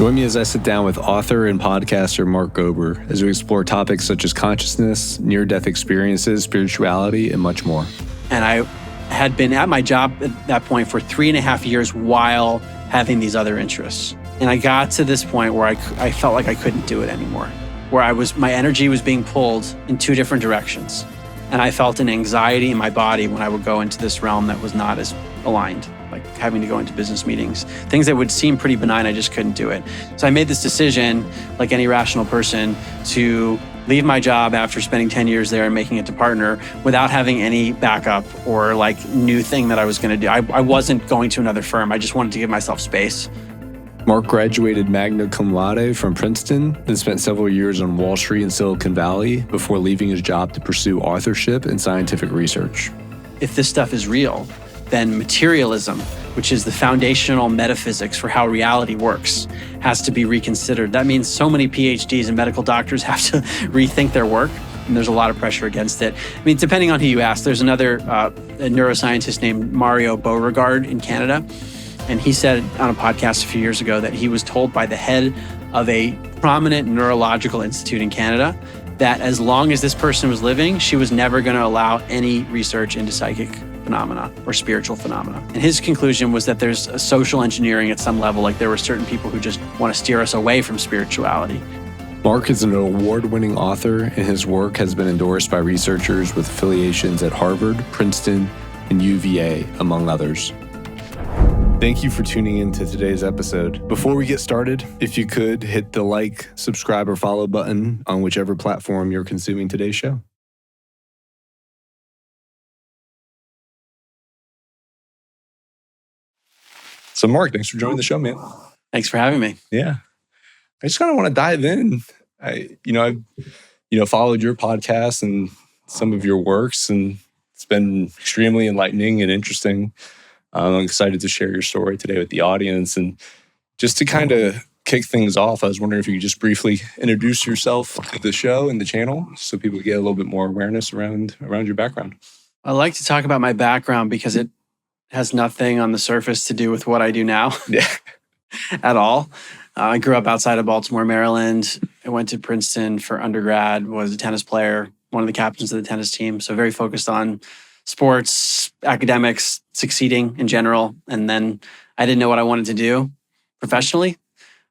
Join me as I sit down with author and podcaster Mark Gober as we explore topics such as consciousness, near-death experiences, spirituality, and much more. And I had been at my job at that point for 3.5 years while having these other interests. And I got to this point where I felt like I couldn't do it anymore, where my energy was being pulled in two different directions. And I felt an anxiety in my body when I would go into this realm that was not as aligned, like having to go into business meetings. Things that would seem pretty benign, I just couldn't do it. So I made this decision, like any rational person, to leave my job after spending 10 years there and making it to partner without having any backup or like new thing that I was going to do. I wasn't going to another firm. I just wanted to give myself space. Mark graduated magna cum laude from Princeton and spent several years on Wall Street and Silicon Valley before leaving his job to pursue authorship and scientific research. If this stuff is real, then materialism, which is the foundational metaphysics for how reality works, has to be reconsidered. That means so many PhDs and medical doctors have to rethink their work, and there's a lot of pressure against it. I mean, depending on who you ask, there's another a neuroscientist named Mario Beauregard in Canada, and he said on a podcast a few years ago that he was told by the head of a prominent neurological institute in Canada that as long as this person was living, she was never going to allow any research into psychic phenomena or spiritual phenomena. And his conclusion was that there's a social engineering at some level, like there were certain people who just want to steer us away from spirituality. Mark is an award-winning author, and his work has been endorsed by researchers with affiliations at Harvard, Princeton, and UVA, among others. Thank you for tuning in to today's episode. Before we get started, if you could hit the like, subscribe, or follow button on whichever platform you're consuming today's show. So Mark, thanks for joining the show, man. Thanks for having me. Yeah. I just kind of want to dive in. I've followed your podcast and some of your works, and it's been extremely enlightening and interesting. I'm excited to share your story today with the audience. And just to kind of kick things off, I was wondering if you could just briefly introduce yourself to the show and the channel so people get a little bit more awareness around your background. I like to talk about my background because it has nothing on the surface to do with what I do now. Yeah. At all. I grew up outside of Baltimore, Maryland. I went to Princeton for undergrad, was a tennis player, one of the captains of the tennis team. So very focused on sports, academics, succeeding in general. And then I didn't know what I wanted to do professionally.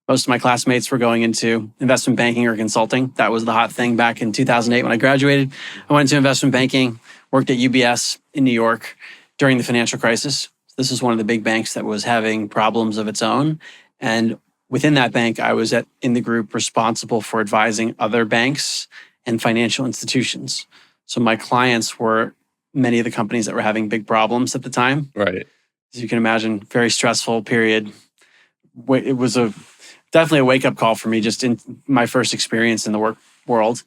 Most of my classmates were going into investment banking or consulting. That was the hot thing back in 2008 when I graduated. I went into investment banking, worked at UBS in New York during the financial crisis. This is one of the big banks that was having problems of its own. And within that bank, I was in the group responsible for advising other banks and financial institutions. So my clients were many of the companies that were having big problems at the time. Right. As you can imagine, very stressful period. It was definitely a wake-up call for me just in my first experience in the work world.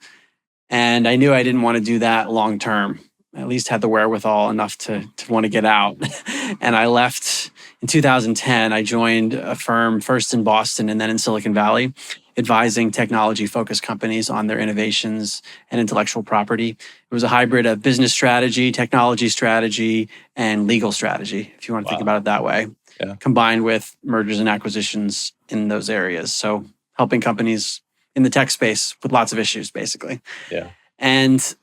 And I knew I didn't want to do that long-term. I at least had the wherewithal enough to want to get out. And I left in 2010. I joined a firm first in Boston and then in Silicon Valley, advising technology-focused companies on their innovations and intellectual property. It was a hybrid of business strategy, technology strategy, and legal strategy, if you want to think about it that way, combined with mergers and acquisitions in those areas. So helping companies in the tech space with lots of issues, basically. Yeah. And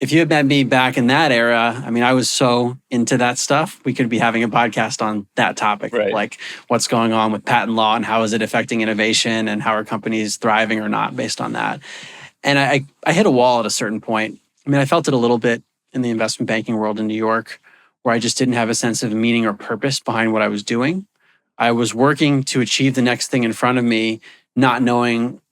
if you had met me back in that era, I mean, I was so into that stuff. We could be having a podcast on that topic, right. Like what's going on with patent law and how is it affecting innovation and how are companies thriving or not based on that. And I hit a wall at a certain point. I mean, I felt it a little bit in the investment banking world in New York, where I just didn't have a sense of meaning or purpose behind what I was doing. I was working to achieve the next thing in front of me, not knowing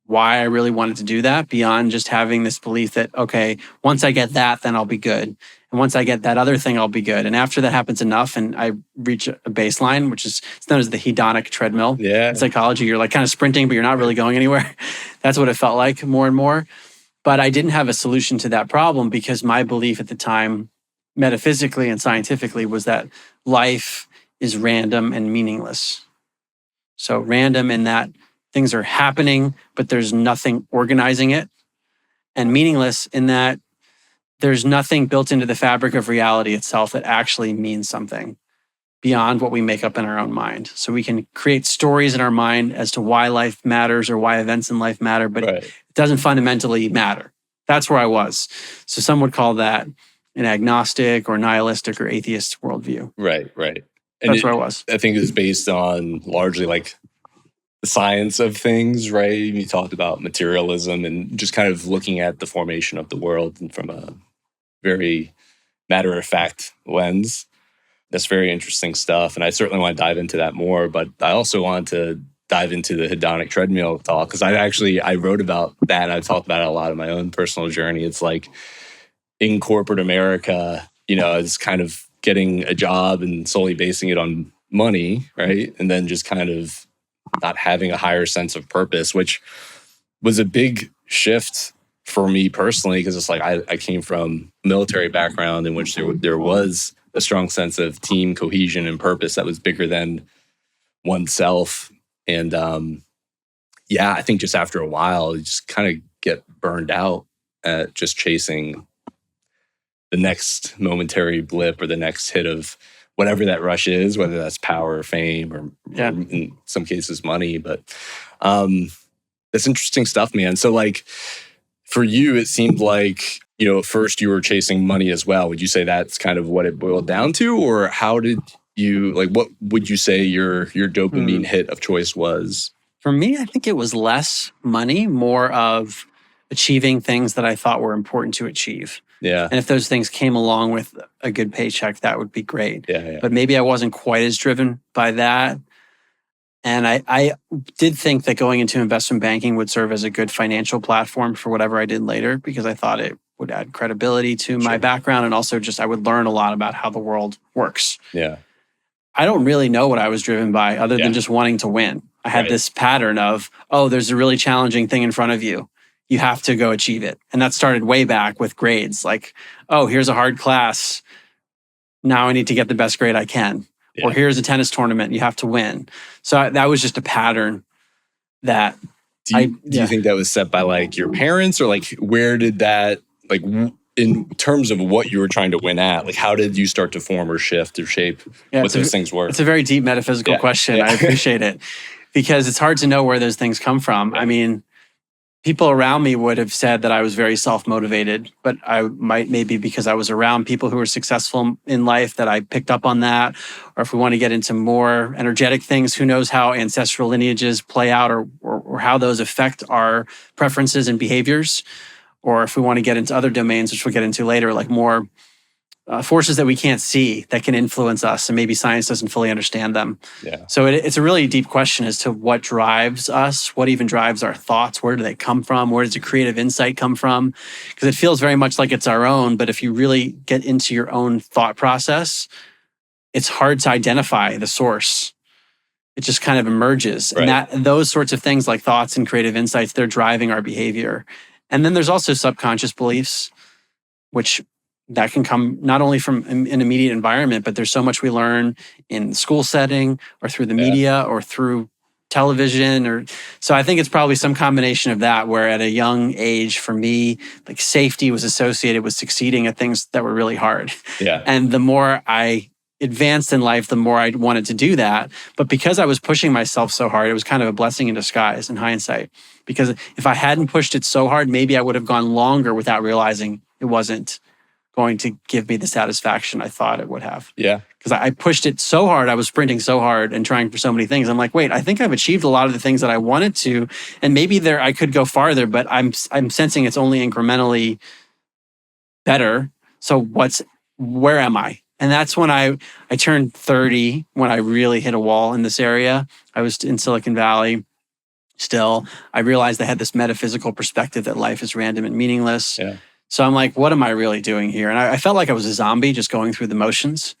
why I really wanted to do that beyond just having this belief that, okay, once I get that, then I'll be good. And once I get that other thing, I'll be good. And after that happens enough and I reach a baseline, which is it's known as the hedonic treadmill. Yeah. In psychology, you're like kind of sprinting, but you're not really going anywhere. That's what it felt like more and more. But I didn't have a solution to that problem because my belief at the time, metaphysically and scientifically, was that life is random and meaningless. So random in that things are happening, but there's nothing organizing it. And meaningless in that there's nothing built into the fabric of reality itself that actually means something. beyond what we make up in our own mind. So we can create stories in our mind as to why life matters or why events in life matter, but it doesn't fundamentally matter. That's where I was. So some would call that an agnostic or nihilistic or atheist worldview. Right. And that's where I was. I think it was based on largely like the science of things, right? You talked about materialism and just kind of looking at the formation of the world from a very matter-of-fact lens. That's very interesting stuff. And I certainly want to dive into that more, but I also want to dive into the hedonic treadmill talk because I wrote about that. I've talked about it a lot in my own personal journey. It's like in corporate America, it's kind of getting a job and solely basing it on money, right? And then just kind of not having a higher sense of purpose, which was a big shift for me personally, because it's like I came from a military background in which there was a strong sense of team cohesion and purpose that was bigger than oneself. And I think just after a while, you just kind of get burned out at just chasing the next momentary blip or the next hit of whatever that rush is, whether that's power or fame or in some cases money. But that's interesting stuff, man. So like for you, it seemed like, at first you were chasing money as well. Would you say that's kind of what it boiled down to? Or how did you, like, what would you say your dopamine hit of choice was? For me, I think it was less money, more of achieving things that I thought were important to achieve. Yeah. And if those things came along with a good paycheck, that would be great. Yeah. But maybe I wasn't quite as driven by that. And I did think that going into investment banking would serve as a good financial platform for whatever I did later, because I thought it would add credibility to my background. And also just I would learn a lot about how the world works. Yeah. I don't really know what I was driven by other than just wanting to win. I had this pattern of, there's a really challenging thing in front of you. You have to go achieve it. And that started way back with grades. Like, here's a hard class. Now I need to get the best grade I can. Yeah. Or here's a tennis tournament. You have to win. So that was just a pattern that do you think that was set by like your parents, or like where did that, like in terms of what you were trying to win at, like how did you start to form or shift or shape what those things were? It's a very deep metaphysical question. Yeah. I appreciate it because it's hard to know where those things come from. I mean, people around me would have said that I was very self-motivated, but I maybe because I was around people who were successful in life that I picked up on that. Or if we want to get into more energetic things, who knows how ancestral lineages play out or how those affect our preferences and behaviors. Or if we want to get into other domains, which we'll get into later, like more forces that we can't see that can influence us, and maybe science doesn't fully understand them. Yeah. So it's a really deep question as to what drives us, what even drives our thoughts, where do they come from, where does the creative insight come from? Because it feels very much like it's our own, but if you really get into your own thought process, it's hard to identify the source. It just kind of emerges. Right. And those sorts of things like thoughts and creative insights, they're driving our behavior. And then there's also subconscious beliefs, which that can come not only from an immediate environment, but there's so much we learn in school setting or through the media or through television. So I think it's probably some combination of that, where at a young age for me, like safety was associated with succeeding at things that were really hard. Yeah. And the more I advanced in life, the more I wanted to do that. But because I was pushing myself so hard, it was kind of a blessing in disguise in hindsight. Because if I hadn't pushed it so hard, maybe I would have gone longer without realizing it wasn't going to give me the satisfaction I thought it would have. Yeah. Because I pushed it so hard, I was sprinting so hard and trying for so many things. I'm like, wait, I think I've achieved a lot of the things that I wanted to, and maybe I could go farther, but I'm sensing it's only incrementally better. So where am I? And that's when I turned 30, when I really hit a wall in this area. I was in Silicon Valley still. I realized I had this metaphysical perspective that life is random and meaningless. Yeah. So I'm like, what am I really doing here? And I felt like I was a zombie just going through the motions.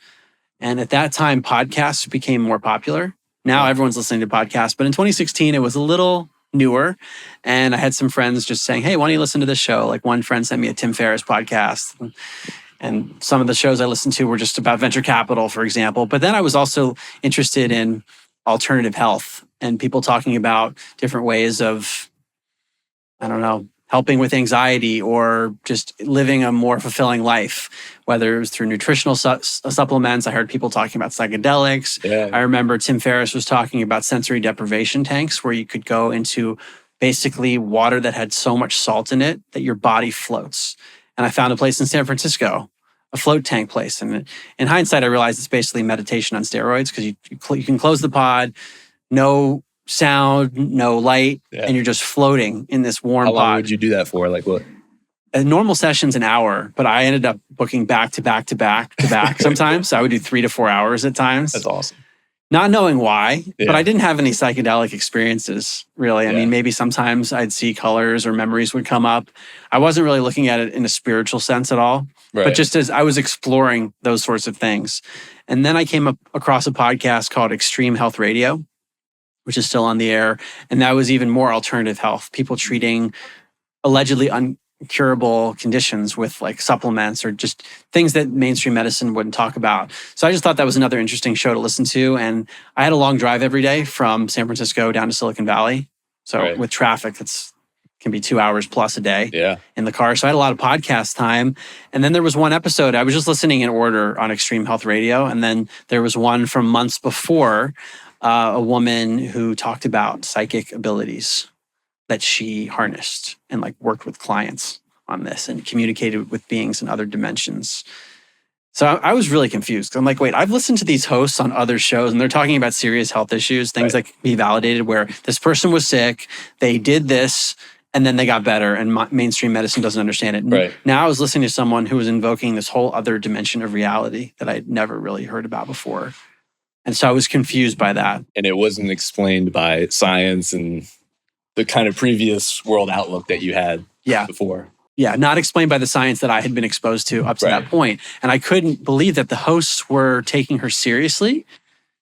And at that time, podcasts became more popular. Now everyone's listening to podcasts. But in 2016, it was a little newer. And I had some friends just saying, hey, why don't you listen to this show? Like one friend sent me a Tim Ferriss podcast. And some of the shows I listened to were just about venture capital, for example. But then I was also interested in alternative health and people talking about different ways of, helping with anxiety or just living a more fulfilling life, whether it was through nutritional supplements. I heard people talking about psychedelics. Yeah. I remember Tim Ferriss was talking about sensory deprivation tanks where you could go into basically water that had so much salt in it that your body floats. And I found a place in San Francisco, a float tank place. And in hindsight, I realized it's basically meditation on steroids because you can close the pod, no sound, no light, and you're just floating in this warm pod. How long would you do that for? Like what? A normal session's an hour, but I ended up booking back to back to back to back sometimes. So I would do 3 to 4 hours at times. That's awesome. Not knowing why, but I didn't have any psychedelic experiences, really. I mean, maybe sometimes I'd see colors or memories would come up. I wasn't really looking at it in a spiritual sense at all, but just as I was exploring those sorts of things. And then I came across a podcast called Extreme Health Radio, which is still on the air. And that was even more alternative health, people treating allegedly uncurable conditions with like supplements or just things that mainstream medicine wouldn't talk about. So I just thought that was another interesting show to listen to. And I had a long drive every day from San Francisco down to Silicon Valley. So with traffic, can be 2 hours plus a day in the car. So I had a lot of podcast time. And then there was one episode, I was just listening in order on Extreme Health Radio. And then there was one from months before, a woman who talked about psychic abilities that she harnessed and like worked with clients on this and communicated with beings in other dimensions. So I was really confused. I'm like, wait, I've listened to these hosts on other shows and they're talking about serious health issues, things that can be validated where this person was sick, they did this, and then they got better and mainstream medicine doesn't understand it. Now I was listening to someone who was invoking this whole other dimension of reality that I'd never really heard about before. And so I was confused by that. And it wasn't explained by science and the kind of previous world outlook that you had before. Yeah, not explained by the science that I had been exposed to up to that point. And I couldn't believe that the hosts were taking her seriously,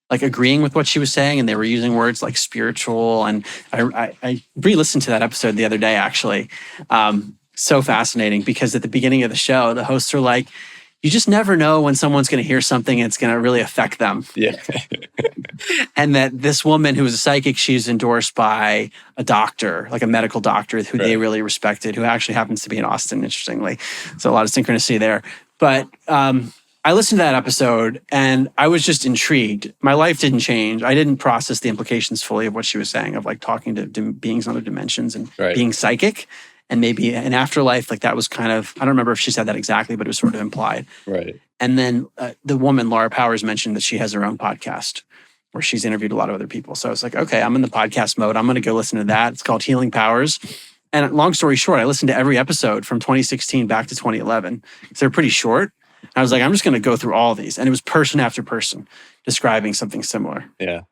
like agreeing with what she was saying. And they were using words like spiritual. And I re-listened to that episode the other day, actually. So fascinating because at the beginning of the show, the hosts are like, you just never know when someone's going to hear something and it's going to really affect them. Yeah. And that this woman who was a psychic, she's endorsed by a doctor, like a medical doctor who they really respected, who actually happens to be in Austin, interestingly. So a lot of synchronicity there. But I listened to that episode and I was just intrigued. My life didn't change. I didn't process the implications fully of what she was saying, of like talking to beings in other dimensions and being psychic. And maybe an afterlife, like that was kind of, I don't remember if she said that exactly, but it was sort of implied. And then the woman, Laura Powers, mentioned that she has her own podcast where she's interviewed a lot of other people. So I was like, okay, I'm in the podcast mode. I'm going to go listen to that. It's called Healing Powers. And long story short, I listened to every episode from 2016 back to 2011. So they're pretty short. And I was like, I'm just going to go through all these. And it was person after person describing something similar. Yeah.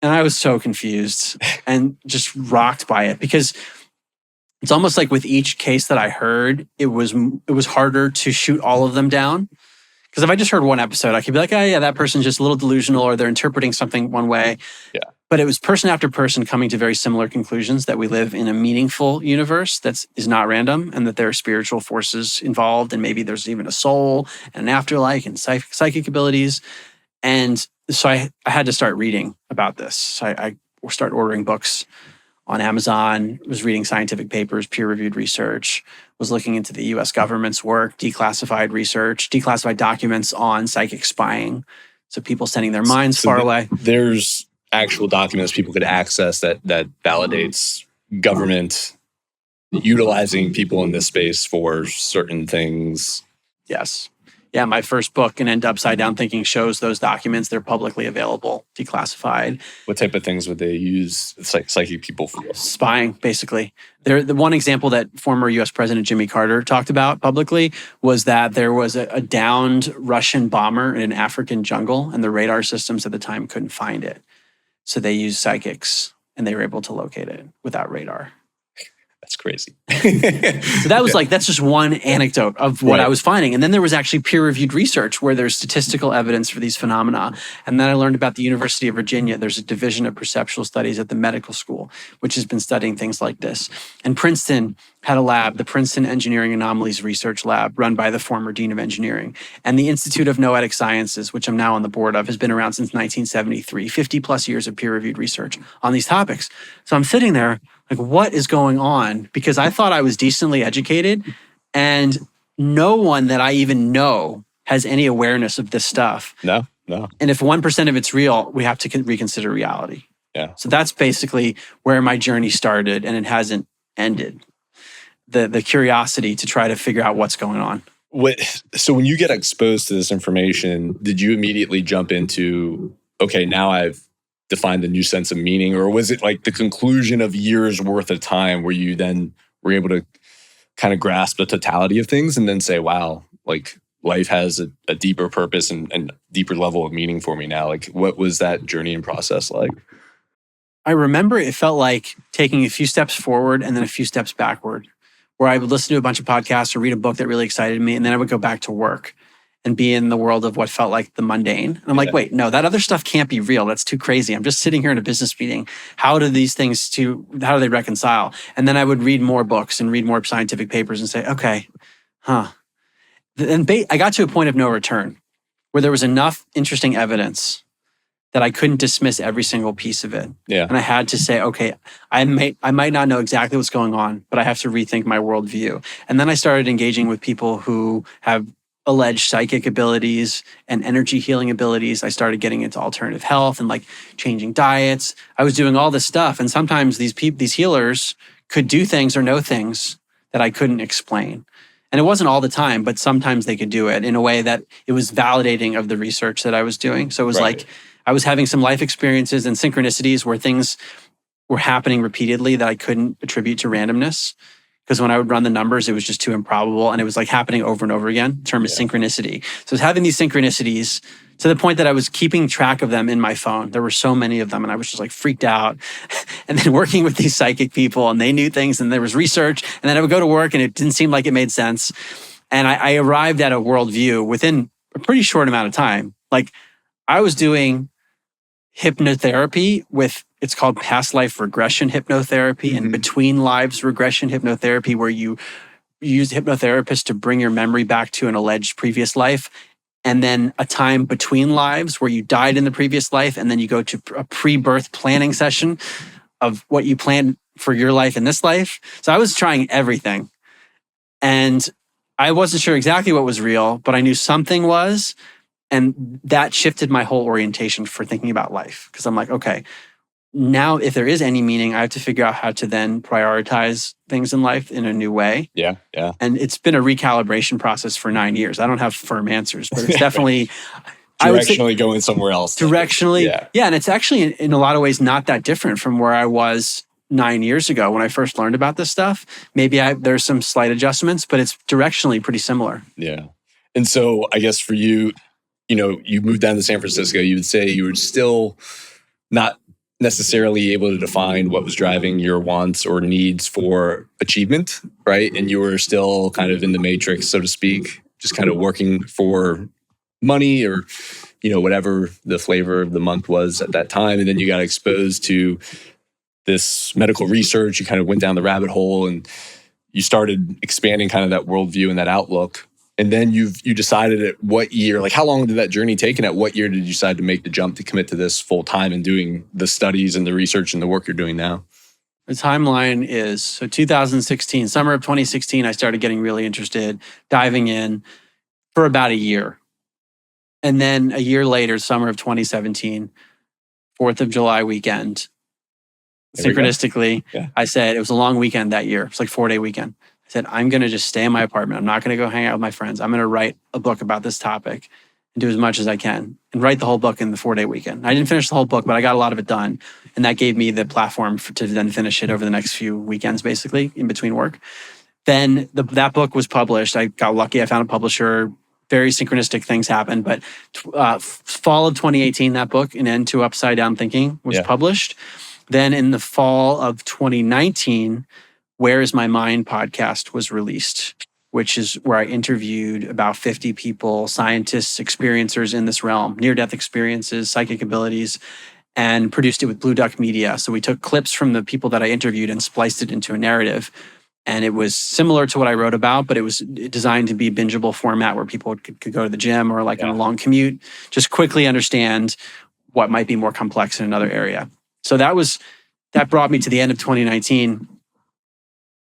And I was so confused and just rocked by it because it's almost like with each case that I heard, it was harder to shoot all of them down. Because if I just heard one episode, I could be like, oh yeah, that person's just a little delusional or they're interpreting something one way. Yeah. But it was person after person coming to very similar conclusions that we live in a meaningful universe that is not random and that there are spiritual forces involved and maybe there's even a soul and an afterlife and psychic abilities. And so I had to start reading about this. So I started ordering books on Amazon, was reading scientific papers, peer-reviewed research, was looking into the US government's work, declassified research, declassified documents on psychic spying. So people sending their minds far away. There's actual documents people could access that validates government utilizing people in this space for certain things. Yes. Yeah, my first book, An End Upside Down Thinking, shows those documents. They're publicly available, declassified. What type of things would they use psychic people for? Spying, basically. The one example that former US President Jimmy Carter talked about publicly was that there was a downed Russian bomber in an African jungle, and the radar systems at the time couldn't find it. So they used psychics, and they were able to locate it without radar. That's crazy. So that was that's just one anecdote of what I was finding. And then there was actually peer-reviewed research where there's statistical evidence for these phenomena. And then I learned about the University of Virginia. There's a division of perceptual studies at the medical school, which has been studying things like this. And Princeton had a lab, the Princeton Engineering Anomalies Research Lab, run by the former Dean of Engineering. And the Institute of Noetic Sciences, which I'm now on the board of, has been around since 1973, 50 plus years of peer-reviewed research on these topics. So I'm sitting there Like, what is going on? Because I thought I was decently educated, and no one that I even know has any awareness of this stuff. No. And if 1% of it's real, we have to reconsider reality. Yeah. So that's basically where my journey started, and it hasn't ended. The curiosity to try to figure out what's going on. So when you get exposed to this information, did you immediately jump into, okay, now I've defined a new sense of meaning? Or was it like the conclusion of years worth of time where you then were able to kind of grasp the totality of things and then say, wow, like life has a deeper purpose and deeper level of meaning for me now? Like, what was that journey and process like? I remember it felt like taking a few steps forward and then a few steps backward, where I would listen to a bunch of podcasts or read a book that really excited me, and then I would go back to work and be in the world of what felt like the mundane. And I'm like, wait, no, that other stuff can't be real. That's too crazy. I'm just sitting here in a business meeting. How do they reconcile? And then I would read more books and read more scientific papers and say, okay, And I got to a point of no return where there was enough interesting evidence that I couldn't dismiss every single piece of it. Yeah. And I had to say, okay, I might not know exactly what's going on, but I have to rethink my worldview. And then I started engaging with people who have alleged psychic abilities and energy healing abilities. I started getting into alternative health and like changing diets. I was doing all this stuff. And sometimes these healers could do things or know things that I couldn't explain. And it wasn't all the time, but sometimes they could do it in a way that it was validating of the research that I was doing. So it was like, I was having some life experiences and synchronicities where things were happening repeatedly that I couldn't attribute to randomness. Because when I would run the numbers, it was just too improbable. And it was like happening over and over again. The term is synchronicity. So I was having these synchronicities to the point that I was keeping track of them in my phone. There were so many of them, and I was just like freaked out. And then working with these psychic people, and they knew things, and there was research. And then I would go to work, and it didn't seem like it made sense. And I arrived at a worldview within a pretty short amount of time. Like, I was doing hypnotherapy with, it's called past life regression hypnotherapy and between lives regression hypnotherapy, where you use hypnotherapists to bring your memory back to an alleged previous life, and then a time between lives where you died in the previous life, and then you go to a pre-birth planning session of what you plan for your life in this life. So I was trying everything, and I wasn't sure exactly what was real, but I knew something was. And that shifted my whole orientation for thinking about life. Because I'm like, okay, now if there is any meaning, I have to figure out how to then prioritize things in life in a new way. Yeah. And it's been a recalibration process for 9 years. I don't have firm answers, but it's definitely directionally going somewhere else. Directionally. Yeah. And it's actually in a lot of ways not that different from where I was 9 years ago when I first learned about this stuff. Maybe there's some slight adjustments, but it's directionally pretty similar. Yeah. And so I guess for you, you moved down to San Francisco, you would say you were still not necessarily able to define what was driving your wants or needs for achievement, right? And you were still kind of in the matrix, so to speak, just kind of working for money or, whatever the flavor of the month was at that time. And then you got exposed to this medical research. You kind of went down the rabbit hole and you started expanding kind of that worldview and that outlook. And then you decided at what year, like how long did that journey take? And at what year did you decide to make the jump to commit to this full time and doing the studies and the research and the work you're doing now? The timeline is, 2016, summer of 2016, I started getting really interested, diving in for about a year. And then a year later, summer of 2017, 4th of July weekend, synchronistically, I said, it was a long weekend that year. It's like 4-day weekend. I said, I'm going to just stay in my apartment. I'm not going to go hang out with my friends. I'm going to write a book about this topic and do as much as I can and write the whole book in the 4-day weekend. I didn't finish the whole book, but I got a lot of it done. And that gave me the platform to then finish it over the next few weekends, basically, in between work. Then that book was published. I got lucky. I found a publisher. Very synchronistic things happened. But fall of 2018, that book, An End to Upside Down Thinking, was published. Then in the fall of 2019, Where Is My Mind podcast was released, which is where I interviewed about 50 people, scientists, experiencers in this realm, near-death experiences, psychic abilities, and produced it with Blue Duck Media. So we took clips from the people that I interviewed and spliced it into a narrative. And it was similar to what I wrote about, but it was designed to be a bingeable format where people could go to the gym or like on a long commute, just quickly understand what might be more complex in another area. So that was that brought me to the end of 2019.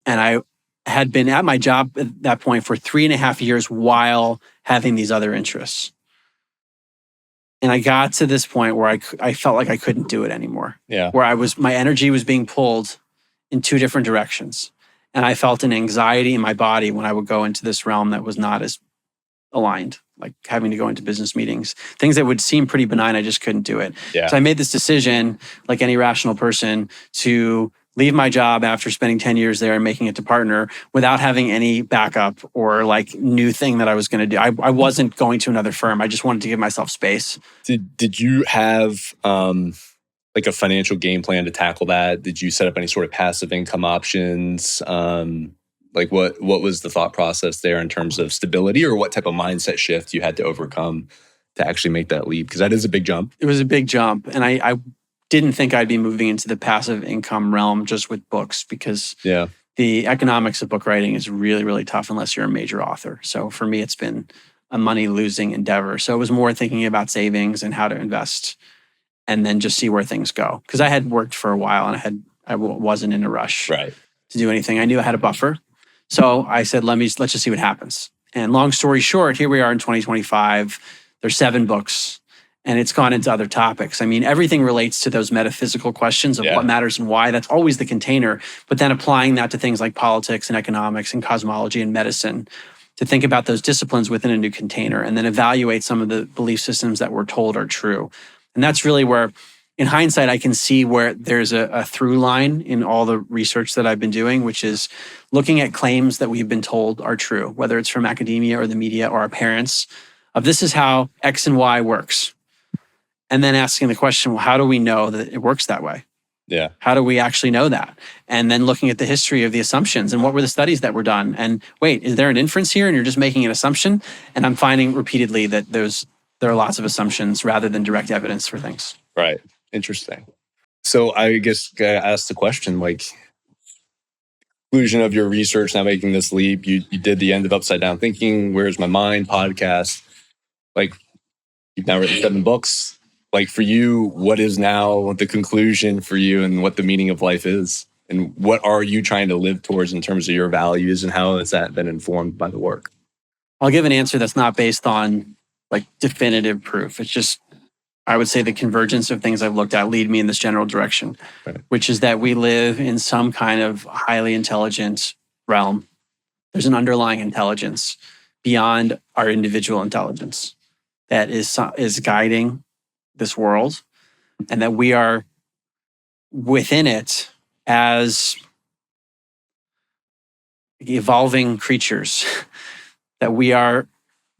And I had been at my job at that point for 3.5 years while having these other interests. And I got to this point where I felt like I couldn't do it anymore. Yeah. Where my energy was being pulled in two different directions. And I felt an anxiety in my body when I would go into this realm that was not as aligned, like having to go into business meetings, things that would seem pretty benign. I just couldn't do it. Yeah. So I made this decision, like any rational person, to leave my job after spending 10 years there and making it to partner without having any backup or like new thing that I was going to do. I wasn't going to another firm. I just wanted to give myself space. Did you have like a financial game plan to tackle that? Did you set up any sort of passive income options? Like what was the thought process there in terms of stability, or what type of mindset shift you had to overcome to actually make that leap? Because that is a big jump. It was a big jump. And I didn't think I'd be moving into the passive income realm just with books, because the economics of book writing is really, really tough unless you're a major author. So for me, it's been a money-losing endeavor. So it was more thinking about savings and how to invest and then just see where things go. Because I had worked for a while and I wasn't in a rush to do anything. I knew I had a buffer. So I said, let's just see what happens. And long story short, here we are in 2025. There's 7 books. And it's gone into other topics. I mean, everything relates to those metaphysical questions of what matters and why. That's always the container. But then applying that to things like politics and economics and cosmology and medicine to think about those disciplines within a new container and then evaluate some of the belief systems that we're told are true. And that's really where, in hindsight, I can see where there's a through line in all the research that I've been doing, which is looking at claims that we've been told are true, whether it's from academia or the media or our parents, of this is how X and Y works. And then asking the question, well, how do we know that it works that way? Yeah. How do we actually know that? And then looking at the history of the assumptions and what were the studies that were done? And wait, is there an inference here and you're just making an assumption? And I'm finding repeatedly that there are lots of assumptions rather than direct evidence for things. Right. Interesting. So I guess I asked the question, like, conclusion of your research, now making this leap, you did the End of Upside Down Thinking, Where's My Mind podcast. Like, you've now written 7 books. Like, for you, what is now the conclusion for you and what the meaning of life is? And what are you trying to live towards in terms of your values, and how has that been informed by the work? I'll give an answer that's not based on like definitive proof. It's just, I would say the convergence of things I've looked at lead me in this general direction, which is that we live in some kind of highly intelligent realm. There's an underlying intelligence beyond our individual intelligence that is guiding this world, and that we are within it as evolving creatures. That we are,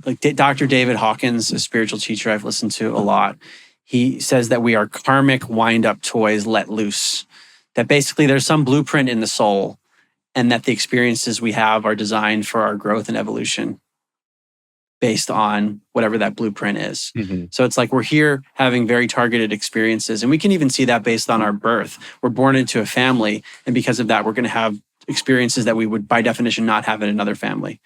like Dr. David Hawkins, a spiritual teacher I've listened to a lot, he says that we are karmic wind-up toys let loose. That basically there's some blueprint in the soul, and that the experiences we have are designed for our growth and evolution based on whatever that blueprint is. Mm-hmm. So it's like we're here having very targeted experiences. And we can even see that based on our birth. We're born into a family, and because of that, we're going to have experiences that we would, by definition, not have in another family.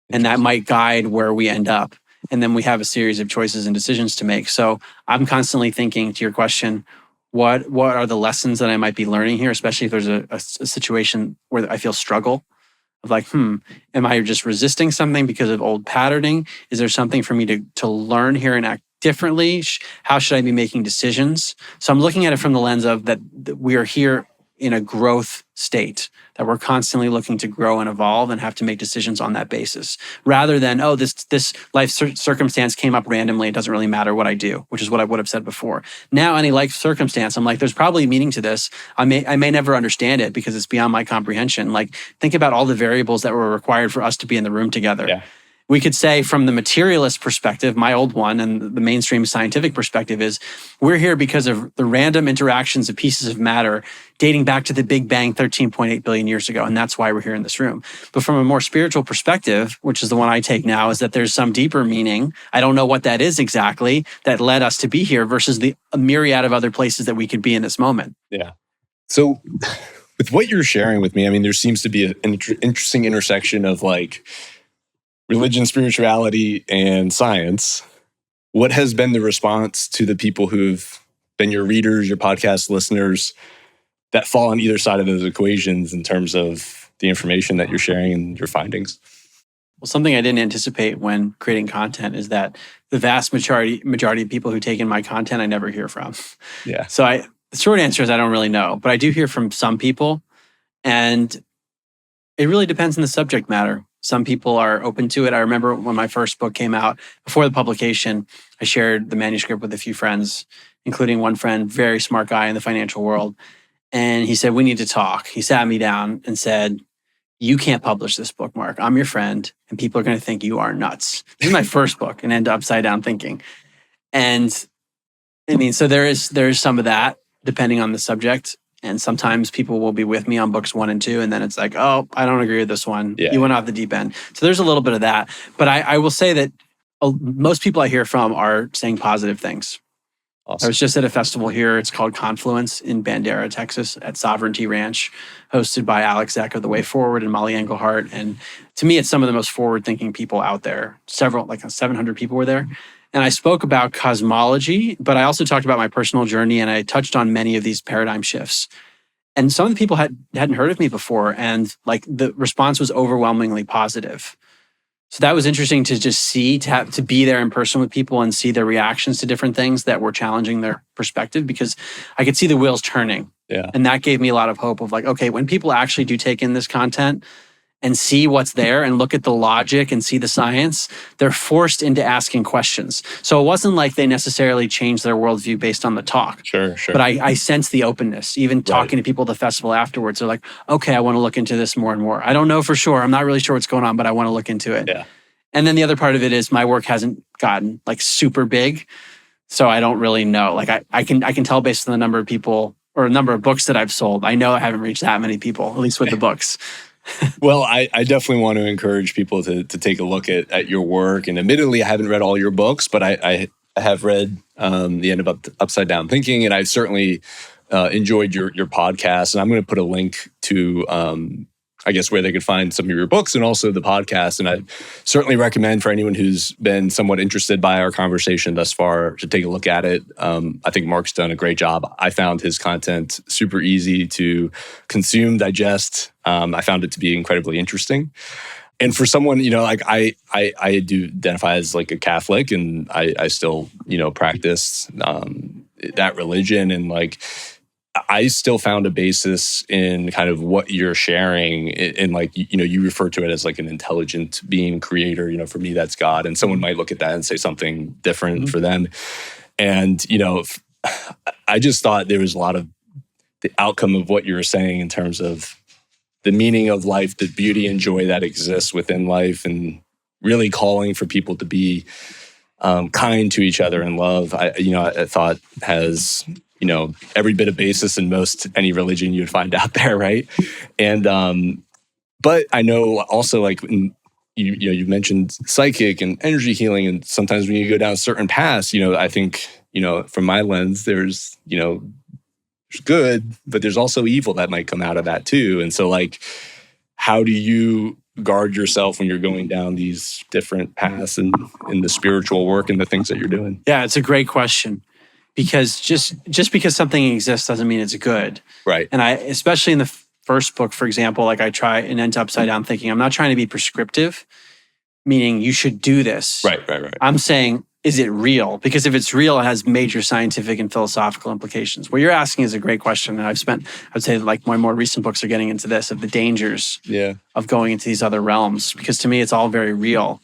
And that might guide where we end up. And then we have a series of choices and decisions to make. So I'm constantly thinking, to your question, what are the lessons that I might be learning here, especially if there's a situation where I feel struggle? Of like, am I just resisting something because of old patterning? Is there something for me to learn here and act differently? How should I be making decisions? So I'm looking at it from the lens of that we are here in a growth state, that we're constantly looking to grow and evolve and have to make decisions on that basis, rather than, this life circumstance came up randomly, it doesn't really matter what I do, which is what I would have said before. Now, any life circumstance, I'm like, there's probably meaning to this. I may never understand it because it's beyond my comprehension. Like, think about all the variables that were required for us to be in the room together. Yeah. We could say from the materialist perspective, my old one, and the mainstream scientific perspective is, we're here because of the random interactions of pieces of matter dating back to the Big Bang 13.8 billion years ago. And that's why we're here in this room. But from a more spiritual perspective, which is the one I take now, is that there's some deeper meaning. I don't know what that is exactly that led us to be here versus the myriad of other places that we could be in this moment. Yeah. So with what you're sharing with me, I mean, there seems to be an interesting intersection of like religion, spirituality, and science. What has been the response to the people who've been your readers, your podcast listeners, that fall on either side of those equations in terms of the information that you're sharing and your findings. Well, something I didn't anticipate when creating content is that the vast majority of people who take in my content, I never hear from. Yeah. So the short answer is I don't really know, but I do hear from some people, and it really depends on the subject matter. Some people are open to it. I remember when my first book came out, before the publication, I shared the manuscript with a few friends, including one friend, very smart guy in the financial world. And he said, we need to talk. He sat me down and said, you can't publish this book, Mark. I'm your friend, and people are going to think you are nuts. This is my first book, and end upside down thinking. And I mean, so there is some of that, depending on the subject. And sometimes people will be with me on books 1 and 2, and then it's like, oh, I don't agree with this one. Yeah. You went off the deep end. So there's a little bit of that. But I will say that most people I hear from are saying positive things. Awesome. I was just at a festival here. It's called Confluence in Bandera, Texas, at Sovereignty Ranch, hosted by Alex Zeck of The Way Forward and Molly Engelhart. And to me, it's some of the most forward-thinking people out there. 700 people were there. And I spoke about cosmology, but I also talked about my personal journey, and I touched on many of these paradigm shifts. And some of the people hadn't heard of me before, and like the response was overwhelmingly positive. So that was interesting to just see, to be there in person with people and see their reactions to different things that were challenging their perspective, because I could see the wheels turning. Yeah. And that gave me a lot of hope of like, okay, when people actually do take in this content and see what's there and look at the logic and see the science, they're forced into asking questions. So it wasn't like they necessarily changed their worldview based on the talk. Sure. But I sense the openness. Even talking to people at the festival afterwards, they're like, okay, I want to look into this more and more. I don't know for sure. I'm not really sure what's going on, but I want to look into it. Yeah. And then the other part of it is my work hasn't gotten like super big. So I don't really know. Like I can tell based on the number of people or number of books that I've sold. I know I haven't reached that many people, at least with the books. Well, I definitely want to encourage people to take a look at your work. And admittedly, I haven't read all your books, but I have read the end of Upside Down Thinking, and I've certainly enjoyed your podcast. And I'm going to put a link to, I guess, where they could find some of your books and also the podcast. And I certainly recommend for anyone who's been somewhat interested by our conversation thus far to take a look at it. I think Mark's done a great job. I found his content super easy to consume, digest. I found it to be incredibly interesting. And for someone, like I do identify as like a Catholic, and I still, practice that religion, and like I still found a basis in kind of what you're sharing, and like, you refer to it as like an intelligent being creator. For me, that's God. And someone might look at that and say something different for them. And, I just thought there was a lot of the outcome of what you were saying in terms of the meaning of life, the beauty and joy that exists within life, and really calling for people to be kind to each other and love. I thought has every bit of basis in any religion you'd find out there, right? And but I know also, like, you mentioned psychic and energy healing, and sometimes when you go down certain paths, I think from my lens, there's good, but there's also evil that might come out of that too. And so, like, how do you guard yourself when you're going down these different paths and in the spiritual work and the things that you're doing? Yeah, it's a great question, because just because something exists doesn't mean it's good. Right. And especially in the first book, for example, like I try and end upside down thinking. I'm not trying to be prescriptive, meaning you should do this. Right. I'm saying, is it real? Because if it's real, it has major scientific and philosophical implications. What you're asking is a great question. And I'd say like my more recent books are getting into this, of the dangers of going into these other realms. Because to me, it's all very real.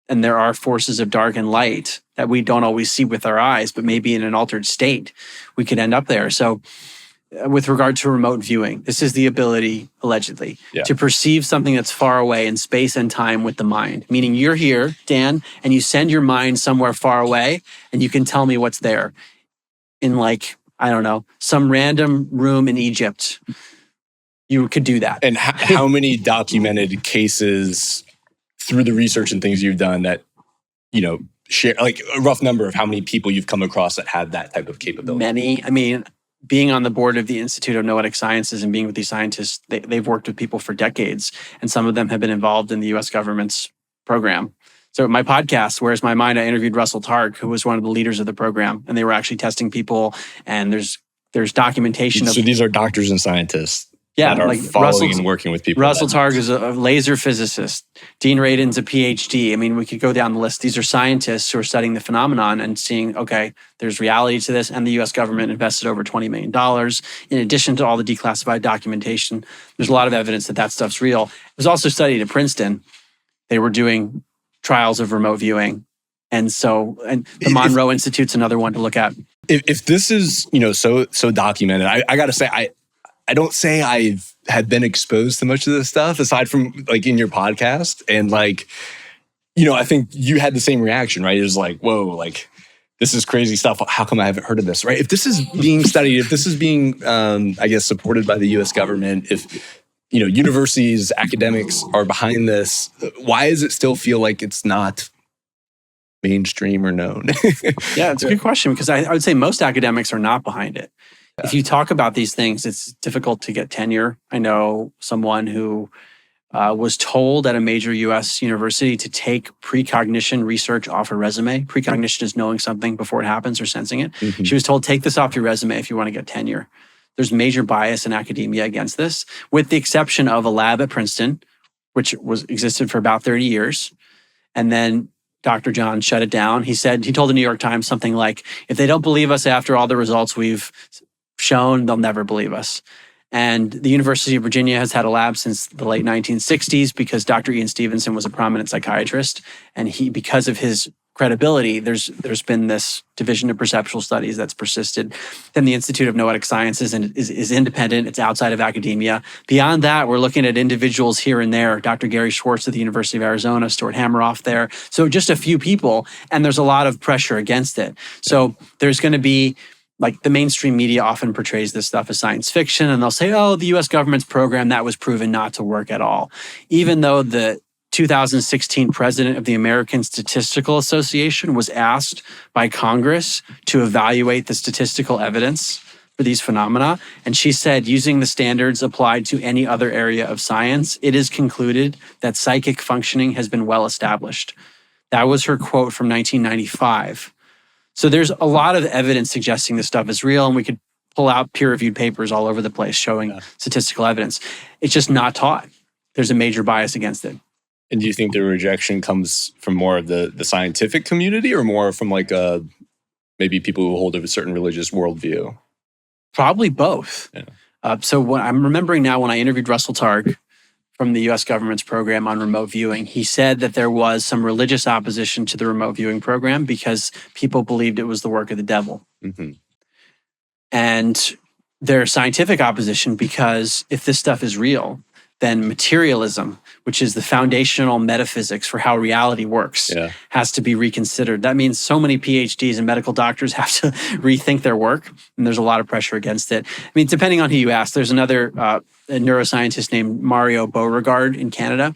And there are forces of dark and light that we don't always see with our eyes, but maybe in an altered state, we could end up there. So with regard to remote viewing, this is the ability, allegedly, to perceive something that's far away in space and time with the mind. Meaning you're here, Dan, and you send your mind somewhere far away, and you can tell me what's there in, like, I don't know, some random room in Egypt. You could do that. And how many documented cases through the research and things you've done that, share, like, a rough number of how many people you've come across that have that type of capability? Many. I mean, being on the board of the Institute of Noetic Sciences and being with these scientists, they've worked with people for decades, and some of them have been involved in the U.S. government's program. So my podcast, Where's My Mind, I interviewed Russell Targ, who was one of the leaders of the program, and they were actually testing people, and there's There's documentation So of these are doctors and scientists that are like following and working with people. Russell Targ is a laser physicist. Dean Radin's a PhD. I mean, we could go down the list. These are scientists who are studying the phenomenon and seeing, okay, there's reality to this. And the US government invested over $20 million. In addition to all the declassified documentation, there's a lot of evidence that that stuff's real. It was also studied at Princeton. They were doing trials of remote viewing. And the Monroe Institute's another one to look at. If this is, so documented, I got to say, I don't say I've had been exposed to much of this stuff aside from like in your podcast. And like, I think you had the same reaction, right? It was like, whoa, like this is crazy stuff. How come I haven't heard of this, right? If this is being studied, if this is being, I guess, supported by the US government, if, universities, academics are behind this, why does it still feel like it's not mainstream or known? Yeah, it's a good question because I would say most academics are not behind it. If you talk about these things, it's difficult to get tenure. I know someone who was told at a major US university to take precognition research off her resume. Precognition is knowing something before it happens or sensing it. Mm-hmm. She was told, take this off your resume if you want to get tenure. There's major bias in academia against this, with the exception of a lab at Princeton, which existed for about 30 years. And then Dr. John shut it down. He told the New York Times something like, if they don't believe us after all the results we've shown, they'll never believe us. And the University of Virginia has had a lab since the late 1960s because Dr. Ian Stevenson was a prominent psychiatrist. And because of his credibility, there's been this division of perceptual studies that's persisted. Then the Institute of Noetic Sciences is independent. It's outside of academia. Beyond that, we're looking at individuals here and there. Dr. Gary Schwartz at the University of Arizona, Stuart Hameroff there. So just a few people, and there's a lot of pressure against it. So there's going to be, like, the mainstream media often portrays this stuff as science fiction, and they'll say, oh, the US government's program, that was proven not to work at all. Even though the 2016 president of the American Statistical Association was asked by Congress to evaluate the statistical evidence for these phenomena. And she said, using the standards applied to any other area of science, it is concluded that psychic functioning has been well established. That was her quote from 1995. So there's a lot of evidence suggesting this stuff is real, and we could pull out peer-reviewed papers all over the place showing statistical evidence. It's just not taught. There's a major bias against it. And do you think the rejection comes from more of the scientific community or more from like maybe people who hold a certain religious worldview? Probably both. Yeah. So what I'm remembering now, when I interviewed Russell Targ from the US government's program on remote viewing, he said that there was some religious opposition to the remote viewing program because people believed it was the work of the devil. Mm-hmm. And there's scientific opposition because if this stuff is real, then materialism, which is the foundational metaphysics for how reality works, has to be reconsidered. That means so many PhDs and medical doctors have to rethink their work, and there's a lot of pressure against it. I mean, depending on who you ask, there's another a neuroscientist named Mario Beauregard in Canada,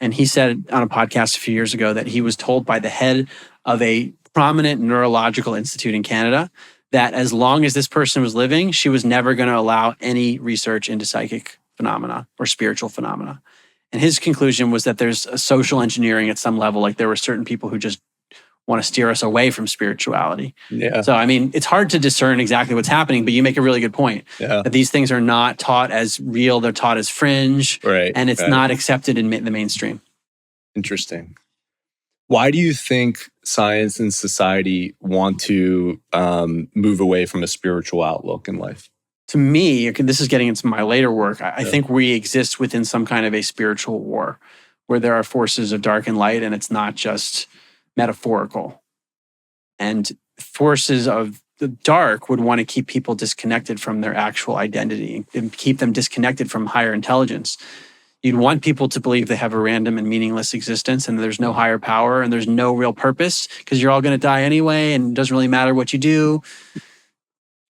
and he said on a podcast a few years ago that he was told by the head of a prominent neurological institute in Canada that as long as this person was living, she was never going to allow any research into psychic phenomena or spiritual phenomena. And his conclusion was that there's a social engineering at some level, like there were certain people who just want to steer us away from spirituality. Yeah. So, I mean, it's hard to discern exactly what's happening, but you make a really good point. Yeah. That these things are not taught as real, they're taught as fringe, right, and it's not accepted in the mainstream. Interesting. Why do you think science and society want to move away from a spiritual outlook in life? To me, this is getting into my later work, I think we exist within some kind of a spiritual war where there are forces of dark and light, and it's not just metaphorical. And forces of the dark would want to keep people disconnected from their actual identity and keep them disconnected from higher intelligence. You'd want people to believe they have a random and meaningless existence and there's no higher power and there's no real purpose because you're all going to die anyway and it doesn't really matter what you do.